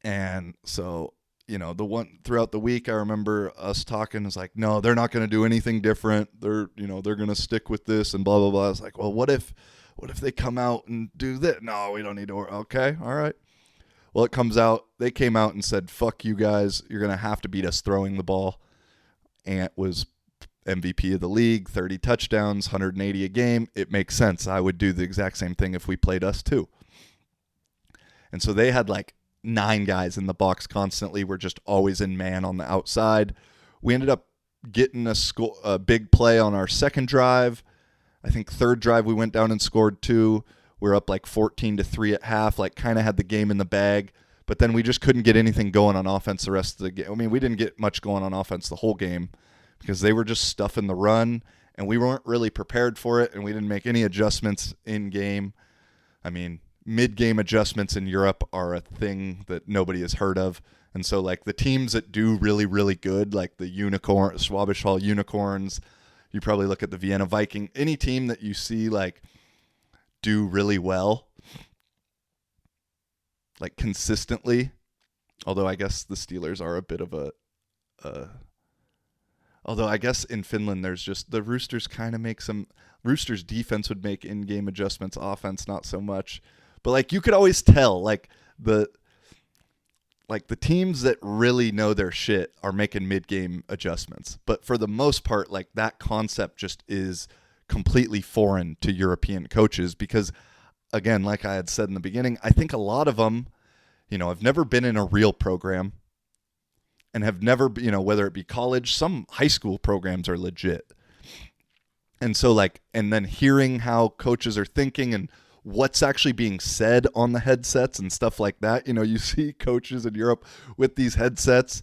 And so, the one throughout the week, I remember us talking. It's like, no, they're not going to do anything different. They're going to stick with this and blah, blah, blah. I was like, well, what if they come out and do this? No, we don't need to worry. Okay. All right. Well, they came out and said, fuck you guys. You're going to have to beat us throwing the ball. Ant was MVP of the league, 30 touchdowns, 180 a game. It makes sense. I would do the exact same thing if we played us too. And so they had like 9 guys in the box constantly. We're just always in man on the outside. We ended up getting a big play on our second drive. I think third drive we went down and scored 2. We're up like 14-3 at half, like kind of had the game in the bag. But then we just couldn't get anything going on offense the rest of the game. I mean, we didn't get much going on offense the whole game because they were just stuffing the run, and we weren't really prepared for it, and we didn't make any adjustments in game. I mean, mid-game adjustments in Europe are a thing that nobody has heard of. And so, like, the teams that do really, really good, like the Schwabisch Hall Unicorns, you probably look at the Vienna Viking, any team that you see, like, do really well, like, consistently, although I guess the Steelers are a bit of although I guess in Finland there's just, the Roosters kind of make some, Roosters defense would make in-game adjustments, offense not so much. But, like, you could always tell, like the teams that really know their shit are making mid-game adjustments. But for the most part, like, that concept just is completely foreign to European coaches because, again, like I had said in the beginning, I think a lot of them, have never been in a real program and have never, whether it be college, some high school programs are legit. And so, like, and then hearing how coaches are thinking and what's actually being said on the headsets and stuff like that. You see coaches in Europe with these headsets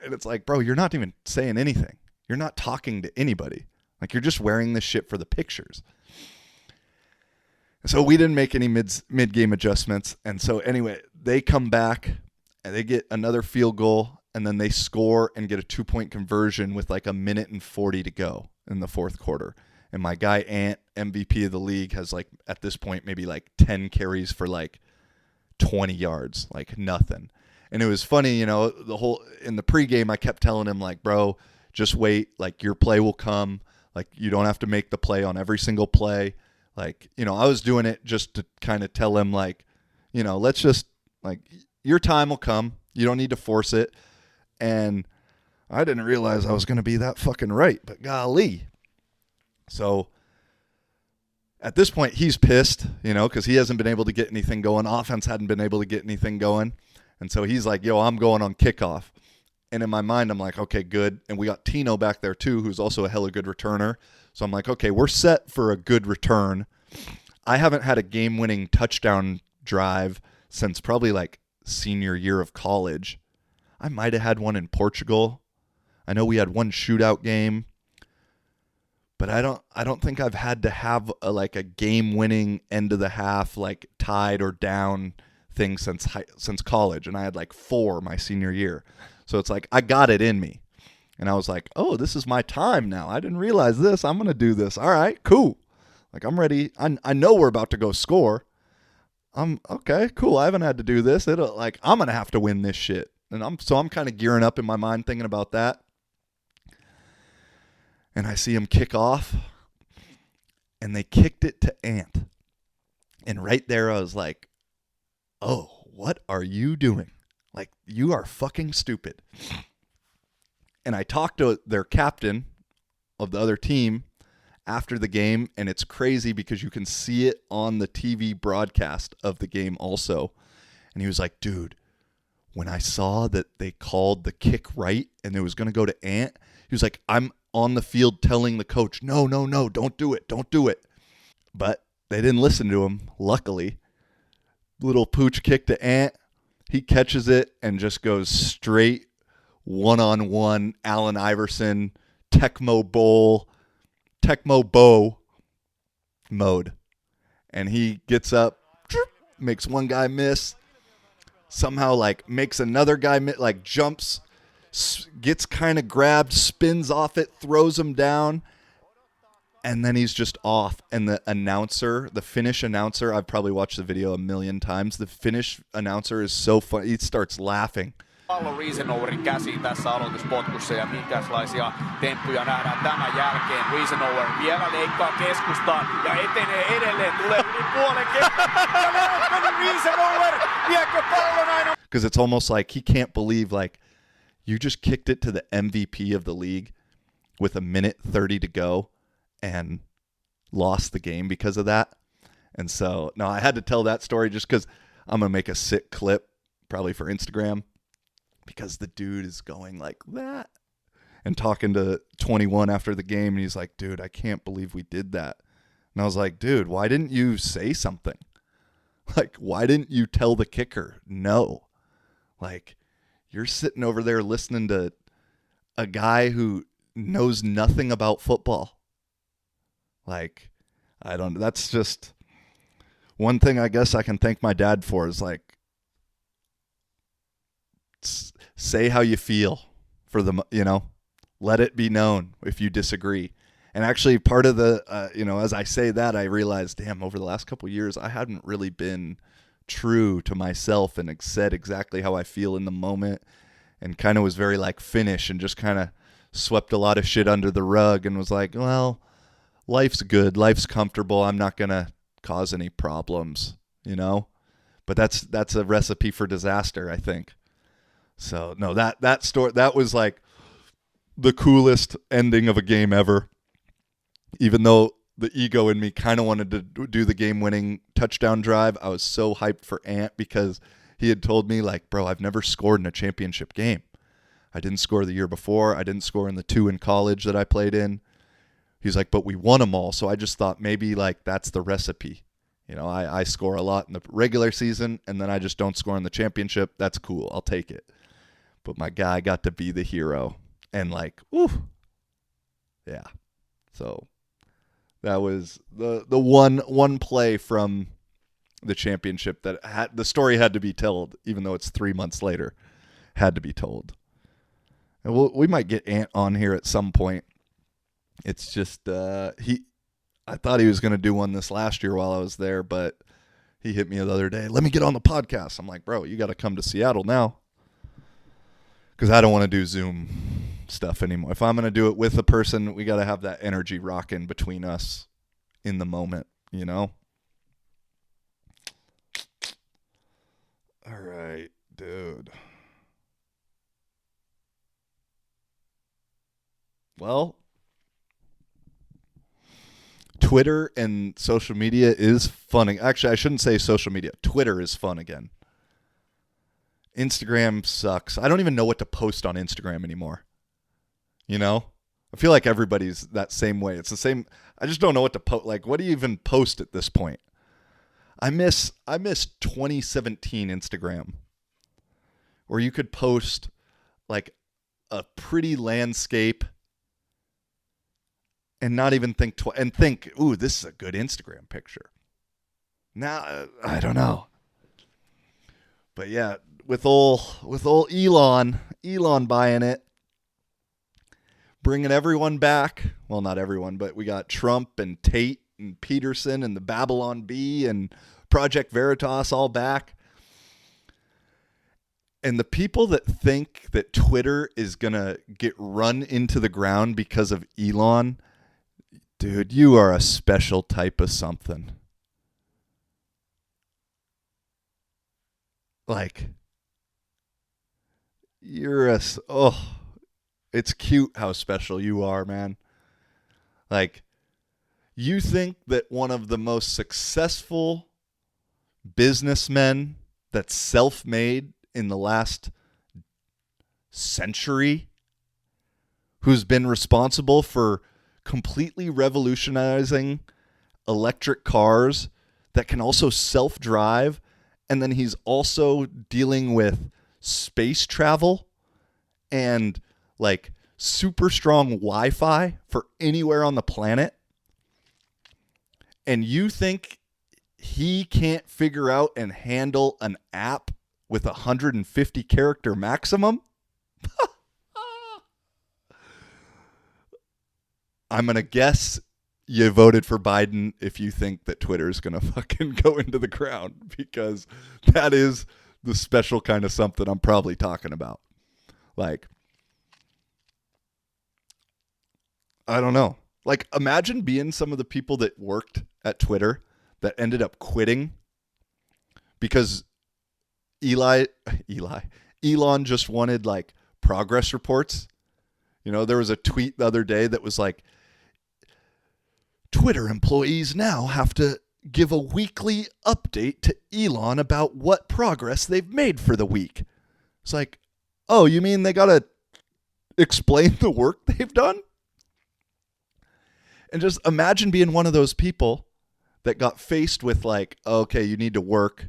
and it's like, bro, you're not even saying anything. You're not talking to anybody. Like, you're just wearing this shit for the pictures. So we didn't make any mid-game adjustments. And so anyway, they come back and they get another field goal and then they score and get a 2-point conversion with like 1:40 to go in the fourth quarter. And my guy Ant, MVP of the league, has like at this point maybe like 10 carries for like 20 yards, like nothing. And it was funny, in the pregame I kept telling him like, bro, just wait, like your play will come. Like you don't have to make the play on every single play. Like, I was doing it just to kind of tell him like, let's just, like, your time will come. You don't need to force it. And I didn't realize I was going to be that fucking right, but golly. So at this point, he's pissed, because he hasn't been able to get anything going. Offense hadn't been able to get anything going. And so he's like, yo, I'm going on kickoff. And in my mind, I'm like, okay, good. And we got Tino back there too, who's also a hella good returner. So I'm like, okay, we're set for a good return. I haven't had a game-winning touchdown drive since probably like senior year of college. I might have had one in Portugal. I know we had one shootout game. But I don't think I've had to have a game-winning end of the half, like tied or down thing since college. And I had like 4 my senior year. So it's like I got it in me. And I was like, oh, this is my time now. I didn't realize this. I'm going to do this. All right, cool. Like, I'm ready. I know we're about to go score. I'm okay, cool. I haven't had to do this. I'm going to have to win this shit. And I'm kind of gearing up in my mind thinking about that. And I see him kick off, and they kicked it to Ant. And right there, I was like, oh, what are you doing? Like, you are fucking stupid. And I talked to their captain of the other team after the game, and it's crazy because you can see it on the TV broadcast of the game also. And he was like, dude, when I saw that they called the kick right and it was going to go to Ant, he was like, I'm on the field telling the coach, no, don't do it. But they didn't listen to him, luckily. Little pooch kick to Ant. He catches it and just goes straight one-on-one Allen Iverson, Tecmo Bow mode. And he gets up, makes one guy miss, somehow makes another guy jumps, gets kind of grabbed, spins off it, throws him down, and then he's just off. And the Finnish announcer, I've probably watched the video a million times. The Finnish announcer is so funny. He starts laughing. Pallon Riesenauerin käsiin tässä aloituspotkussa ja minkälaisia temppuja nähdään tämän jälkeen. Riesenauer vielä leikkaa keskustaan ja etenee edelleen, tulee yli puolen kentän ja Leopold Riesenauer viekö pallon aina. Because it's almost like he can't believe you just kicked it to the MVP of the league with 1:30 to go and lost the game because of that. And so, no, I had to tell that story just because I'm going to make a sick clip probably for Instagram. Because the dude is going like that and talking to 21 after the game. And he's like, dude, I can't believe we did that. And I was like, dude, why didn't you say something? Why didn't you tell the kicker no? You're sitting over there listening to a guy who knows nothing about football. That's just one thing I guess I can thank my dad for is say how you feel for let it be known if you disagree. And actually part of the, as I say that, I realized, damn, over the last couple of years, I hadn't really been true to myself and said exactly how I feel in the moment and kind of was very Finnish and just kind of swept a lot of shit under the rug and was like, well, life's good. Life's comfortable. I'm not going to cause any problems, but that's a recipe for disaster, I think. So no, that story, that was the coolest ending of a game ever. Even though the ego in me kind of wanted to do the game-winning touchdown drive, I was so hyped for Ant because he had told me bro, I've never scored in a championship game. I didn't score the year before. I didn't score in the 2 in college that I played in. He's like, but we won them all. So I just thought maybe that's the recipe. I score a lot in the regular season and then I just don't score in the championship. That's cool. I'll take it. But my guy got to be the hero. And ooh. Yeah. So that was the one play from the championship that the story had to be told, even though it's 3 months later. Had to be told. And we might get Ant on here at some point. It's just I thought he was going to do one this last year while I was there, but he hit me the other day. Let me get on the podcast. I'm like, bro, you got to come to Seattle now. Because I don't want to do Zoom stuff anymore. If I'm going to do it with a person, we got to have that energy rocking between us in the moment, All right, dude. Well, Twitter and social media is fun. Actually, I shouldn't say social media. Twitter is fun again. Instagram sucks. I don't even know what to post on Instagram anymore. You know? I feel like everybody's that same way. It's the same. I just don't know what to post. Like, what do you even post at this point? I miss 2017 Instagram, where you could post like a pretty landscape and not even think ooh, this is a good Instagram picture. Now I don't know, but yeah, with old Elon buying it, bringing everyone back. Well, not everyone, but we got Trump and Tate and Peterson and the Babylon Bee and Project Veritas all back. And the people that think that Twitter is going to get run into the ground because of Elon, dude, you are a special type of something. Like, it's cute how special you are, man. Like, you think that one of the most successful businessmen that's self-made in the last century, who's been responsible for completely revolutionizing electric cars that can also self-drive, and then he's also dealing with space travel and like super strong Wi-Fi for anywhere on the planet, and you think he can't figure out and handle an app with 150 character maximum? I'm going to guess you voted for Biden if you think that Twitter is going to fucking go into the ground, because that is the special kind of something I'm probably talking about. Like, I don't know. Like, imagine being some of the people that worked at Twitter that ended up quitting because Elon just wanted like progress reports. You know, there was a tweet the other day that was like, Twitter employees now have to give a weekly update to Elon about what progress they've made for the week. It's like, oh, you mean they got to explain the work they've done? And just imagine being one of those people that got faced with like, okay, you need to work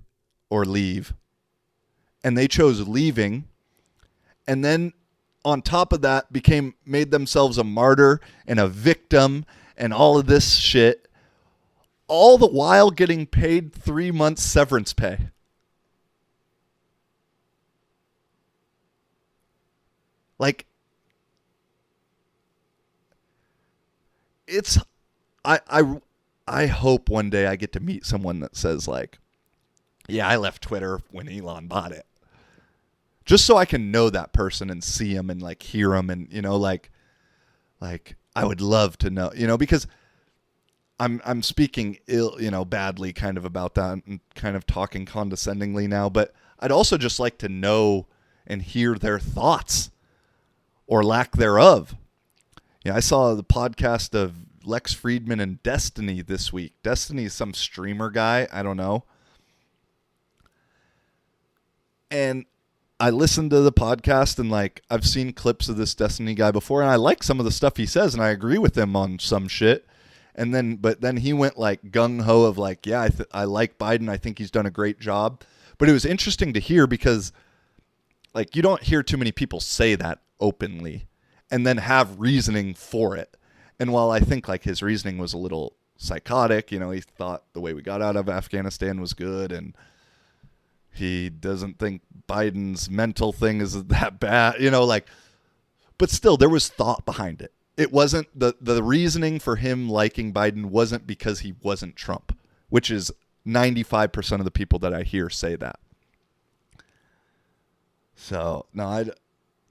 or leave. And they chose leaving. And then on top of that made themselves a martyr and a victim and all of this shit, all the while getting paid 3 months severance pay. Like, it's, I hope one day I get to meet someone that says like, yeah, I left Twitter when Elon bought it. Just so I can know that person and see him and like hear him, and you know, like I would love to know, you know, because I'm speaking badly kind of about that and kind of talking condescendingly now, but I'd also just like to know and hear their thoughts or lack thereof. Yeah, I saw the podcast of Lex Friedman and Destiny this week. Destiny is some streamer guy, I don't know. And I listened to the podcast, and like I've seen clips of this Destiny guy before, and I like some of the stuff he says, and I agree with him on some shit. But then he went like gung ho of like, yeah, I like Biden. I think he's done a great job. But it was interesting to hear because like you don't hear too many people say that openly and then have reasoning for it. And while I think like his reasoning was a little psychotic, you know, he thought the way we got out of Afghanistan was good, and he doesn't think Biden's mental thing is that bad, you know, like, but still there was thought behind it. It wasn't the reasoning for him liking Biden wasn't because he wasn't Trump, which is 95% of the people that I hear say that. So no,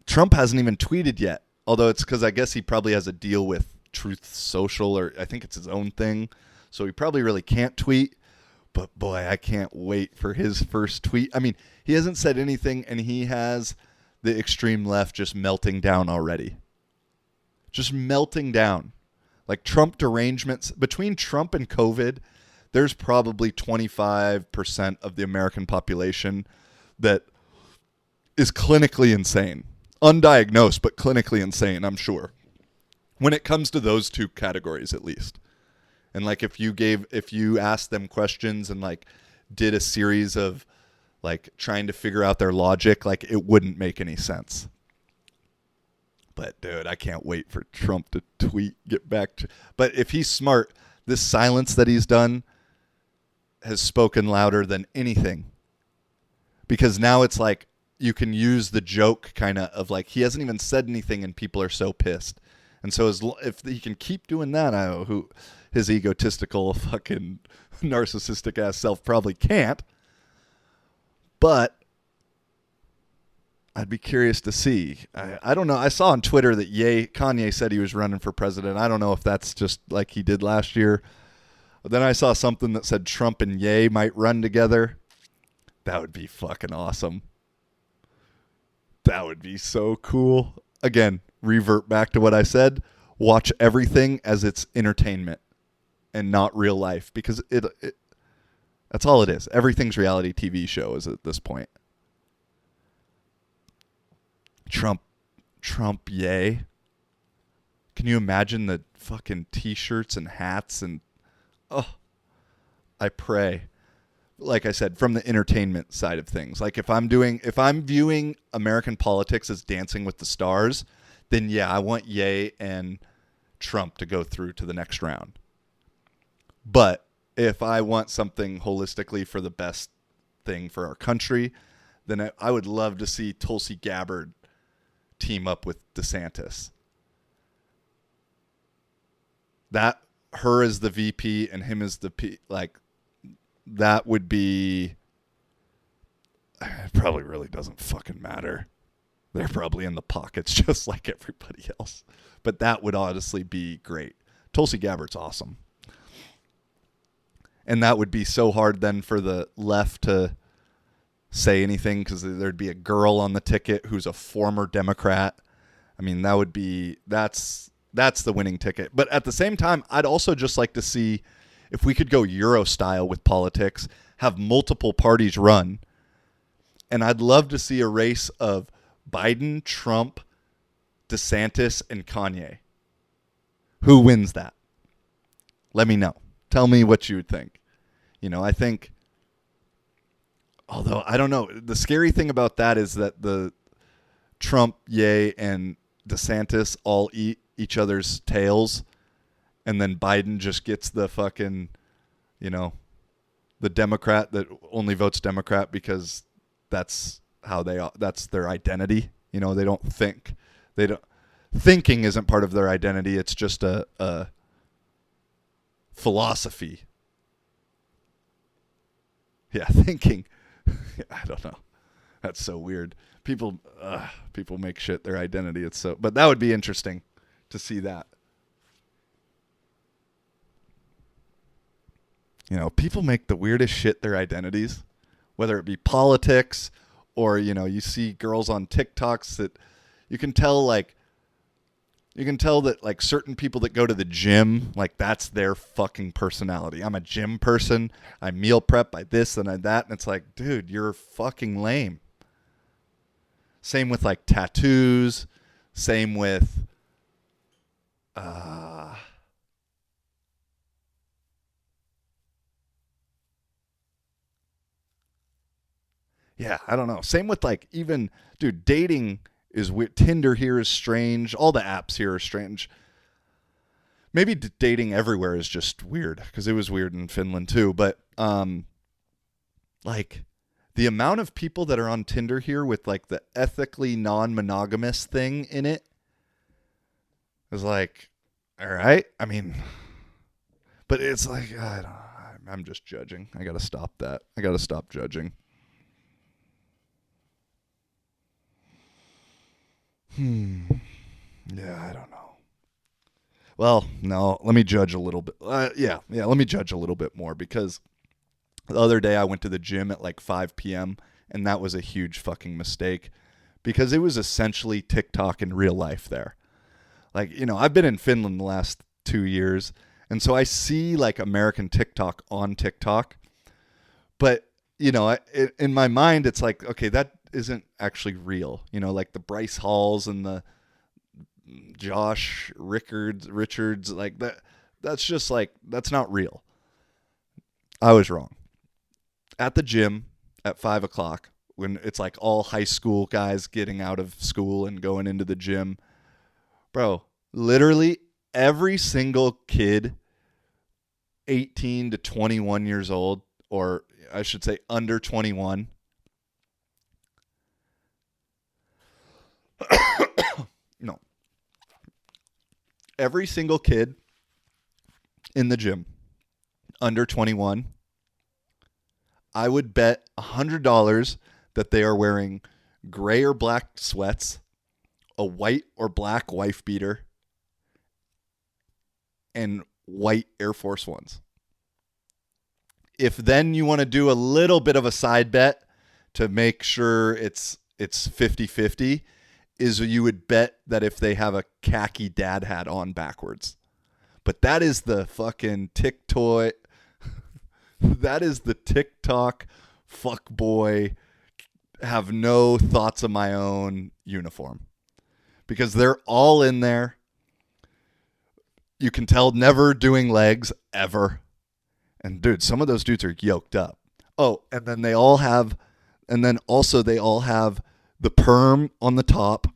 Trump hasn't even tweeted yet, although it's because I guess he probably has a deal with Truth Social, or I think it's his own thing. So he probably really can't tweet. But boy, I can't wait for his first tweet. I mean, he hasn't said anything, and he has the extreme left just melting down already. Just melting down. Like Trump derangements. Between Trump and COVID, there's probably 25% of the American population that is clinically insane. Undiagnosed, but clinically insane, I'm sure. When it comes to those two categories, at least. And like if you asked them questions and like did a series of like trying to figure out their logic, like it wouldn't make any sense. But dude, I can't wait for Trump to tweet, get back to. But if he's smart, this silence that he's done has spoken louder than anything. Because now it's like you can use the joke kind of like he hasn't even said anything and people are so pissed. And so if he can keep doing that, his egotistical fucking narcissistic ass self probably can't. But I'd be curious to see. I don't know. I saw on Twitter that Kanye said he was running for president. I don't know if that's just like he did last year. But then I saw something that said Trump and Ye might run together. That would be fucking awesome. That would be so cool. Again, revert back to what I said. Watch everything as it's entertainment and not real life, because it that's all it is. Everything's reality TV shows at this point. Trump, yay. Can you imagine the fucking t-shirts and hats and I pray. Like I said, from the entertainment side of things. Like if I'm viewing American politics as Dancing with the Stars, then yeah, I want Ye and Trump to go through to the next round. But if I want something holistically for the best thing for our country, then I would love to see Tulsi Gabbard team up with DeSantis. That, her as the VP and him as the P, like, that would be, it probably really doesn't fucking matter. They're probably in the pockets just like everybody else. But that would honestly be great. Tulsi Gabbard's awesome. And that would be so hard then for the left to say anything, because there'd be a girl on the ticket who's a former Democrat. I mean, that would be, that's the winning ticket. But at the same time, I'd also just like to see if we could go Euro style with politics, have multiple parties run. And I'd love to see a race of Biden, Trump, DeSantis, and Kanye. Who wins that? Let me know. Tell me what you would think. You know, I think, although I don't know, the scary thing about that is that the Trump, Ye, and DeSantis all eat each other's tails, and then Biden just gets the fucking, you know, the Democrat that only votes Democrat because that's how that's their identity. You know, thinking isn't part of their identity. It's just a philosophy. Yeah, thinking. I don't know. That's so weird. People make shit their identity. But that would be interesting to see that. You know, people make the weirdest shit their identities, whether it be politics or, you know, you see girls on TikToks that you can tell that like certain people that go to the gym, like that's their fucking personality. I'm a gym person. I meal prep. I this and I that. And it's like, dude, you're fucking lame. Same with like tattoos. Same with, yeah, I don't know. Same with like even, dude, dating is weird. Tinder here is strange. All the apps here are strange. Maybe dating everywhere is just weird, because it was weird in Finland too. But like the amount of people that are on Tinder here with like the ethically non-monogamous thing in it is like, all right. I mean, but it's like, I don't know. I'm just judging. I got to stop that. I got to stop judging. Yeah, I don't know. Well, no, let me judge a little bit. Let me judge a little bit more, because The other day I went to the gym at like 5 p.m. and that was a huge fucking mistake because it was essentially TikTok in real life there. Like, I've been in Finland the last 2 years, and so I see like American TikTok on TikTok. But, in my mind, it's like, okay, that isn't actually real. Like the Bryce Halls and the Josh Richards, like that. That's just like, that's not real. I was wrong. At the gym at 5 o'clock, when it's like all high school guys getting out of school and going into the gym, bro, literally every single kid 18 to 21 years old, or I should say under 21, no, every single kid in the gym under 21, I would bet $100 that they are wearing gray or black sweats, a white or black wife beater, and white Air Force Ones. If then you want to do a little bit of a side bet to make sure it's 50-50, is you would bet that if they have a khaki dad hat on backwards. But that is the fucking TikTok. That is the TikTok fuck boy, have no thoughts of my own uniform. Because they're all in there. You can tell never doing legs ever. And dude, some of those dudes are yoked up. Oh, and then they all have the perm on the top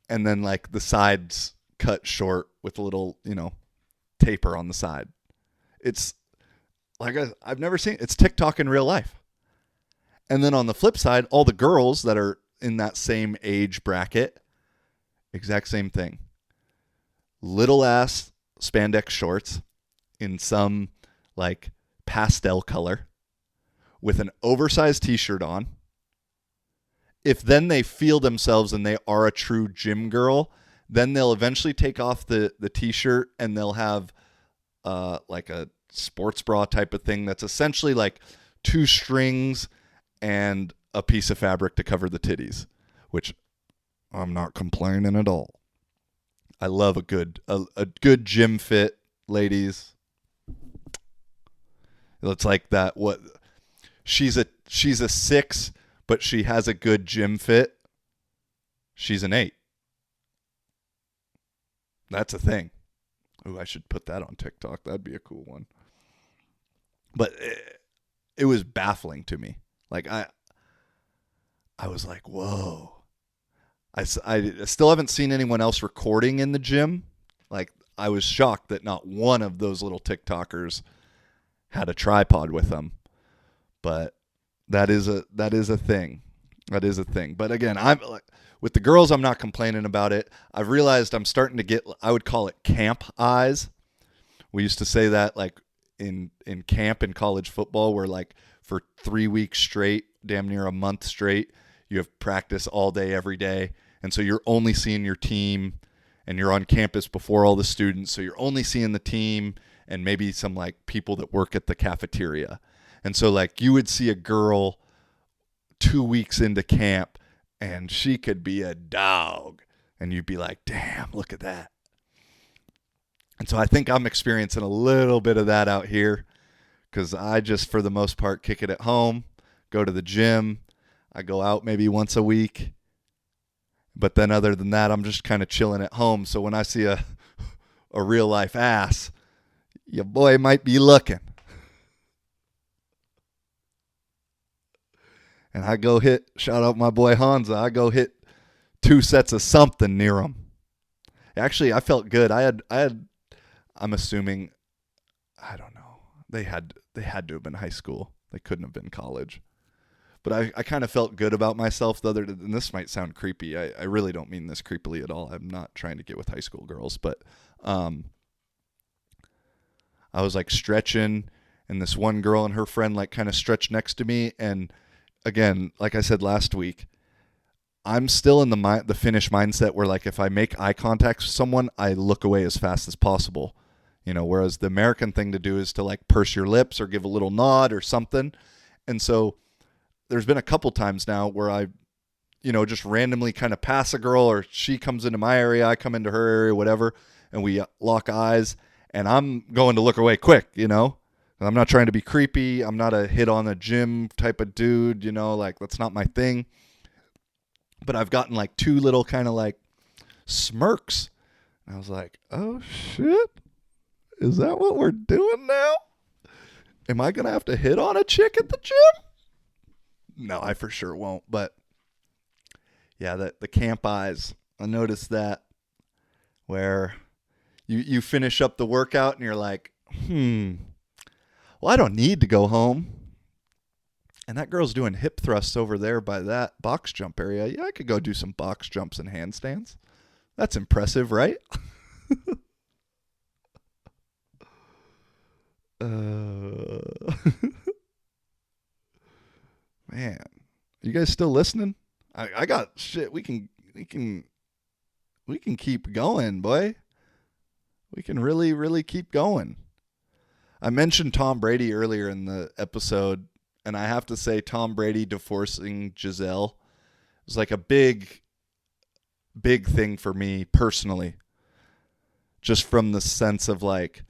and then like the sides cut short with a little, taper on the side. It's like I've never seen, it's TikTok in real life. And then on the flip side, all the girls that are in that same age bracket, exact same thing. Little ass spandex shorts in some like pastel color with an oversized t-shirt on. If then they feel themselves and they are a true gym girl, then they'll eventually take off the t-shirt and they'll have like a sports bra type of thing that's essentially like 2 strings and a piece of fabric to cover the titties, which I'm not complaining at all. I love a good gym fit, ladies. It's like that. What she's a 6, but she has a good gym fit. She's an 8. That's a thing. Ooh, I should put that on TikTok. That'd be a cool one. But it was baffling to me. Like I was like, whoa. I still haven't seen anyone else recording in the gym. Like I was shocked that not one of those little TikTokers had a tripod with them. But that is a thing. That is a thing. But again, I'm like, with the girls, I'm not complaining about it. I've realized I'm starting to get, I would call it camp eyes. We used to say that like in camp in college football, where like for 3 weeks straight, damn near a month straight, you have practice all day, every day. And so you're only seeing your team, and you're on campus before all the students. So you're only seeing the team and maybe some like people that work at the cafeteria. And so like you would see a girl 2 weeks into camp and she could be a dog. And you'd be like, damn, look at that. And so I think I'm experiencing a little bit of that out here, because I just, for the most part, kick it at home, go to the gym. I go out maybe once a week. But then other than that, I'm just kind of chilling at home. So when I see a real life ass, your boy might be looking. And I go hit, shout out my boy Hansa, I go hit 2 sets of something near him. Actually, I felt good. I'm assuming, I don't know. They had to have been high school. They couldn't have been college. But I kind of felt good about myself the other day. And this might sound creepy. I really don't mean this creepily at all. I'm not trying to get with high school girls. But I was like stretching, and this one girl and her friend like kind of stretched next to me. And again, like I said last week, I'm still in the finish mindset where like if I make eye contact with someone, I look away as fast as possible. Whereas the American thing to do is to like purse your lips or give a little nod or something. And so there's been a couple times now where I, just randomly kind of pass a girl, or she comes into my area, I come into her area, whatever, and we lock eyes, and I'm going to look away quick, I'm not trying to be creepy. I'm not a hit on the gym type of dude, like that's not my thing. But I've gotten like two little kind of like smirks. And I was like, oh shit. Is that what we're doing now? Am I going to have to hit on a chick at the gym? No, I for sure won't. But yeah, the camp eyes, I noticed that where you finish up the workout and you're like, well, I don't need to go home. And that girl's doing hip thrusts over there by that box jump area. Yeah, I could go do some box jumps and handstands. That's impressive, right? Man, you guys still listening? I got shit. We can keep going, boy. We can really, really keep going. I mentioned Tom Brady earlier in the episode, and I have to say Tom Brady divorcing Giselle was like a big, big thing for me personally. Just from the sense of like,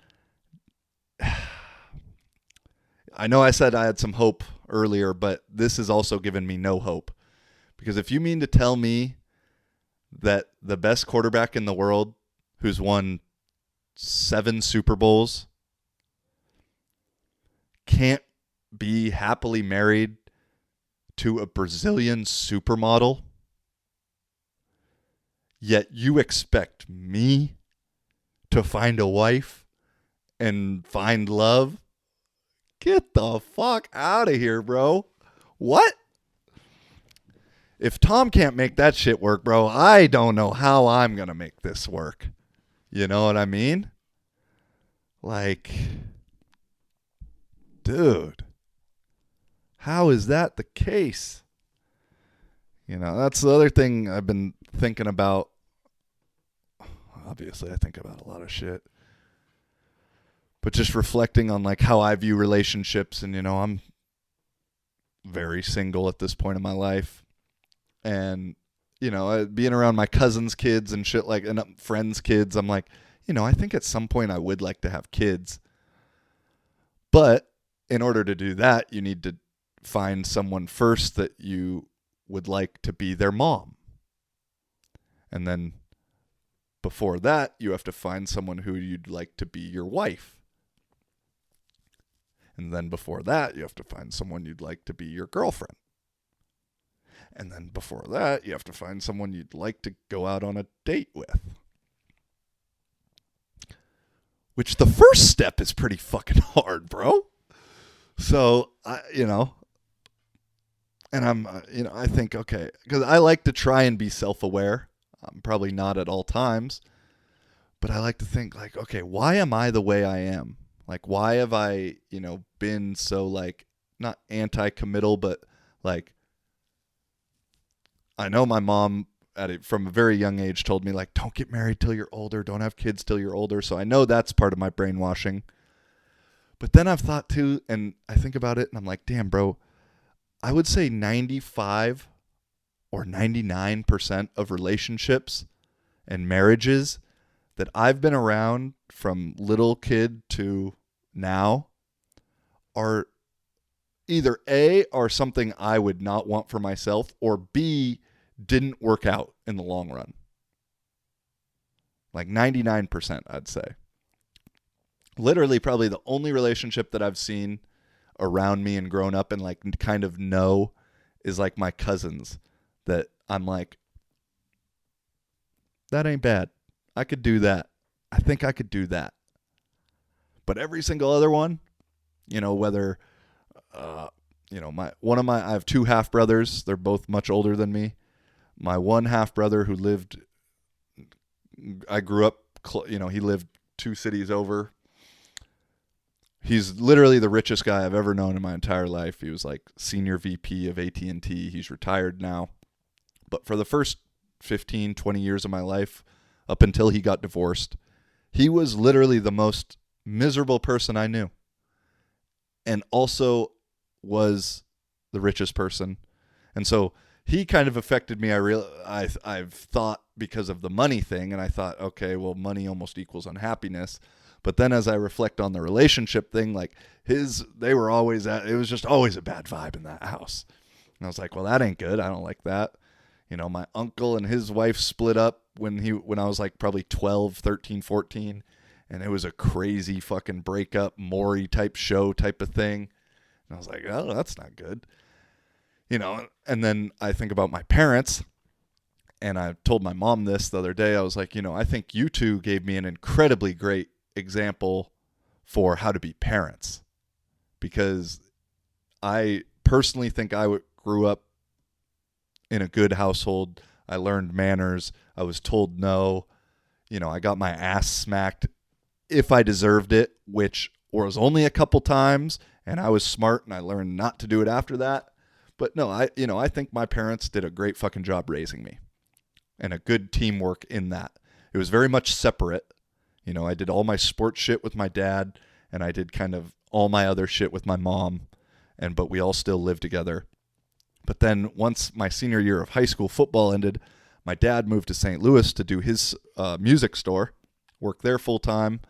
I know I said I had some hope earlier, but this has also given me no hope. Because if you mean to tell me that the best quarterback in the world, who's won 7 Super Bowls, can't be happily married to a Brazilian supermodel, yet you expect me to find a wife and find love? Get the fuck out of here, bro. What? If Tom can't make that shit work, bro, I don't know how I'm going to make this work. You know what I mean? Like, dude, how is that the case? That's the other thing I've been thinking about. Obviously, I think about a lot of shit. But just reflecting on like how I view relationships, and I'm very single at this point in my life. And, being around my cousin's kids and shit, like, and friends' kids, I'm like, I think at some point I would like to have kids. But in order to do that, you need to find someone first that you would like to be their mom. And then before that, you have to find someone who you'd like to be your wife. And then before that, you have to find someone you'd like to be your girlfriend. And then before that, you have to find someone you'd like to go out on a date with. Which the first step is pretty fucking hard, bro. So, and I'm, I think, okay, because I like to try and be self-aware. I'm probably not at all times. But I like to think like, okay, why am I the way I am? Like, why have I, been so like, not anti-committal, but like, I know my mom from a very young age told me like, don't get married till you're older. Don't have kids till you're older. So I know that's part of my brainwashing. But then I've thought too, and I think about it and I'm like, damn, bro, I would say 95 or 99% of relationships and marriages that I've been around from little kid to now are either A, are something I would not want for myself, or B, didn't work out in the long run. Like 99%, I'd say. Literally probably the only relationship that I've seen around me and grown up and like kind of know is like my cousins, that I'm like, that ain't bad. I could do that. I think I could do that. But every single other one, whether, I have 2 half brothers. They're both much older than me. My one half brother who I grew up, he lived 2 cities over. He's literally the richest guy I've ever known in my entire life. He was like senior VP of AT&T. He's retired now. But for the first 15, 20 years of my life, up until he got divorced, he was literally the most miserable person I knew, and also was the richest person. And so he kind of affected me. I've thought because of the money thing, and I thought, okay, well, money almost equals unhappiness. But then as I reflect on the relationship thing, like they were always it was just always a bad vibe in that house. And I was like, well, that ain't good. I don't like that. You know, my uncle and his wife split up when I was like probably 12, 13, 14. And it was a crazy fucking breakup, Maury type show type of thing. And I was like, oh, that's not good. You know, and then I think about my parents, and I told my mom this the other day. I was like, you know, I think you two gave me an incredibly great example for how to be parents, because I personally think I grew up in a good household. I learned manners. I was told no. You know, I got my ass smacked if I deserved it, which was only a couple times, and I was smart and I learned not to do it after that. But no, I think my parents did a great fucking job raising me, and a good teamwork in that. It was very much separate. You know, I did all my sports shit with my dad, and I did kind of all my other shit with my mom, but we all still lived together. But then once my senior year of high school football ended, my dad moved to St. Louis to do his music store, work there full time.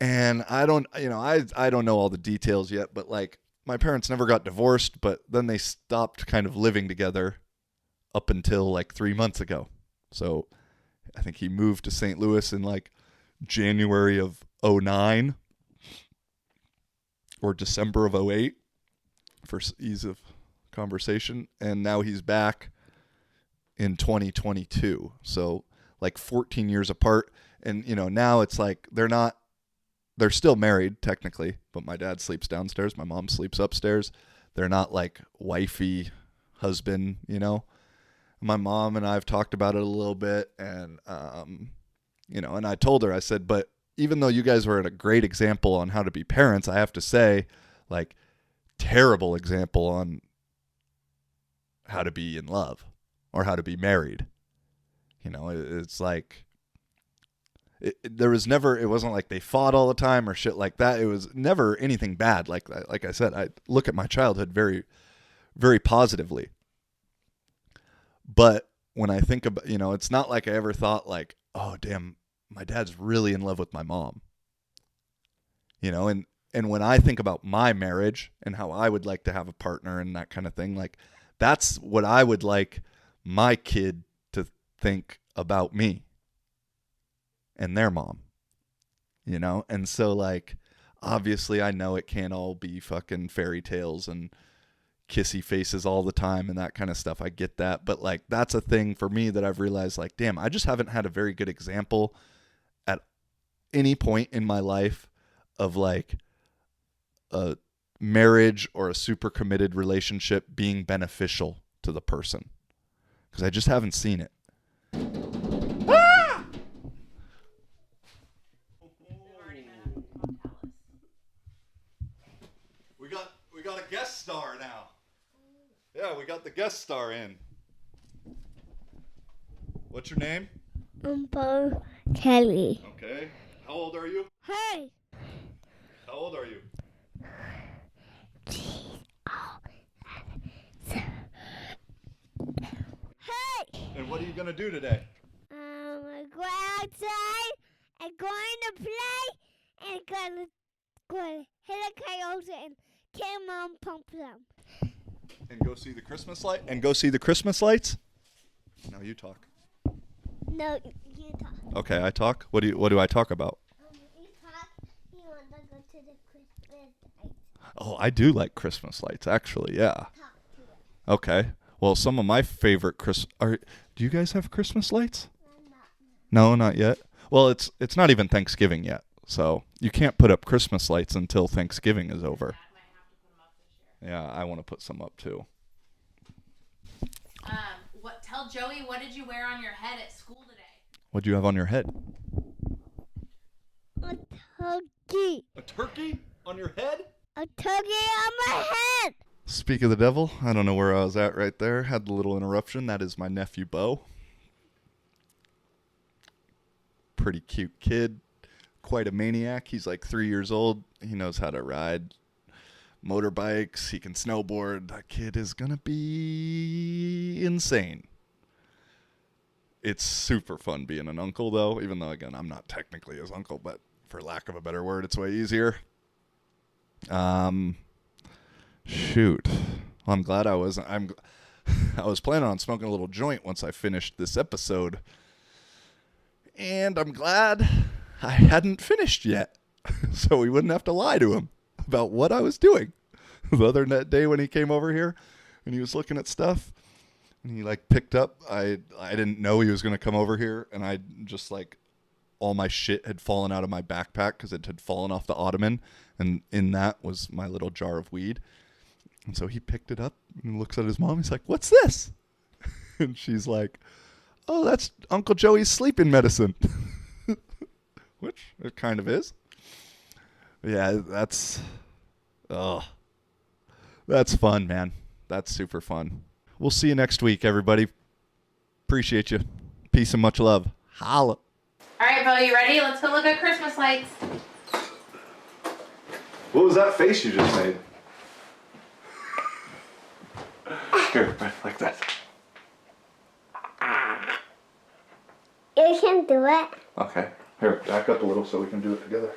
And I don't know all the details yet, but like my parents never got divorced, but then they stopped kind of living together up until like 3 months ago. So I think he moved to St. Louis in like January of 2009 or December of 2008 for ease of conversation. And now he's back in 2022. So like 14 years apart. And, you know, now it's like they're still married technically, but my dad sleeps downstairs. My mom sleeps upstairs. They're not like wifey husband, you know. My mom and I have talked about it a little bit, and, you know, and I told her, I said, but even though you guys were a great example on how to be parents, I have to say, like, terrible example on how to be in love or how to be married. You know, it's like, there was never, it wasn't like they fought all the time or shit like that. It was never anything bad. Like I said, I look at my childhood very, very positively. But when I think about, you know, it's not like I ever thought like, oh, damn, my dad's really in love with my mom. You know, and when I think about my marriage and how I would like to have a partner and that kind of thing, like that's what I would like my kid to think about me and their mom, you know? And so like, obviously I know it can't all be fucking fairy tales and kissy faces all the time and that kind of stuff. I get that. But like, that's a thing for me that I've realized like, damn, I just haven't had a very good example at any point in my life of like a marriage or a super committed relationship being beneficial to the person. Because I just haven't seen it. We got a guest star now. Yeah, we got the guest star in. What's your name? Bo Kelly. Okay. How old are you? Hey. How old are you? Hey. And what are you going to do today? I'm going outside and going to play and going to hit a coyote and kill mom pump them. And go see the Christmas light? And go see the Christmas lights? No, you talk. No, you talk. Okay, I talk. What do I talk about? You talk. You want to go to the Christmas lights. Oh, I do like Christmas lights, actually. Yeah. Talk to it. Okay. Well, some of my favorite do you guys have Christmas lights? No, not yet. Well, it's not even Thanksgiving yet, so you can't put up Christmas lights until Thanksgiving is over. Yeah, I want to put some up too. Tell Joey, what did you wear on your head at school today? What do you have on your head? A turkey. A turkey on your head? A turkey on my head. Speak of the devil, I don't know where I was at right there. Had the little interruption. That is my nephew, Bo. Pretty cute kid. quite a maniac. He's like 3 years old. He knows how to ride motorbikes. He can snowboard. That kid is going to be insane. It's super fun being an uncle, though, even though, again, I'm not technically his uncle, but for lack of a better word, it's way easier. Shoot. Well, I'm glad I was planning on smoking a little joint once I finished this episode. And I'm glad I hadn't finished yet, so we wouldn't have to lie to him about what I was doing. The other day when he came over here and he was looking at stuff, and he like picked up, I didn't know he was going to come over here, and I just like, all my shit had fallen out of my backpack because it had fallen off the ottoman, and in that was my little jar of weed. And so he picked it up and looks at his mom. He's like, "What's this?" And she's like, "Oh, that's Uncle Joey's sleeping medicine." Which it kind of is. Yeah, that's fun, man. That's super fun. We'll see you next week, everybody. Appreciate you. Peace and much love. Holla. All right, Bo, you ready? Let's go look at Christmas lights. What was that face you just made? Here, like that. You can do it. Okay. Here, back up a little so we can do it together.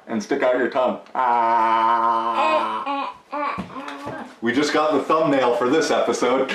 And stick out your tongue. We just got the thumbnail for this episode.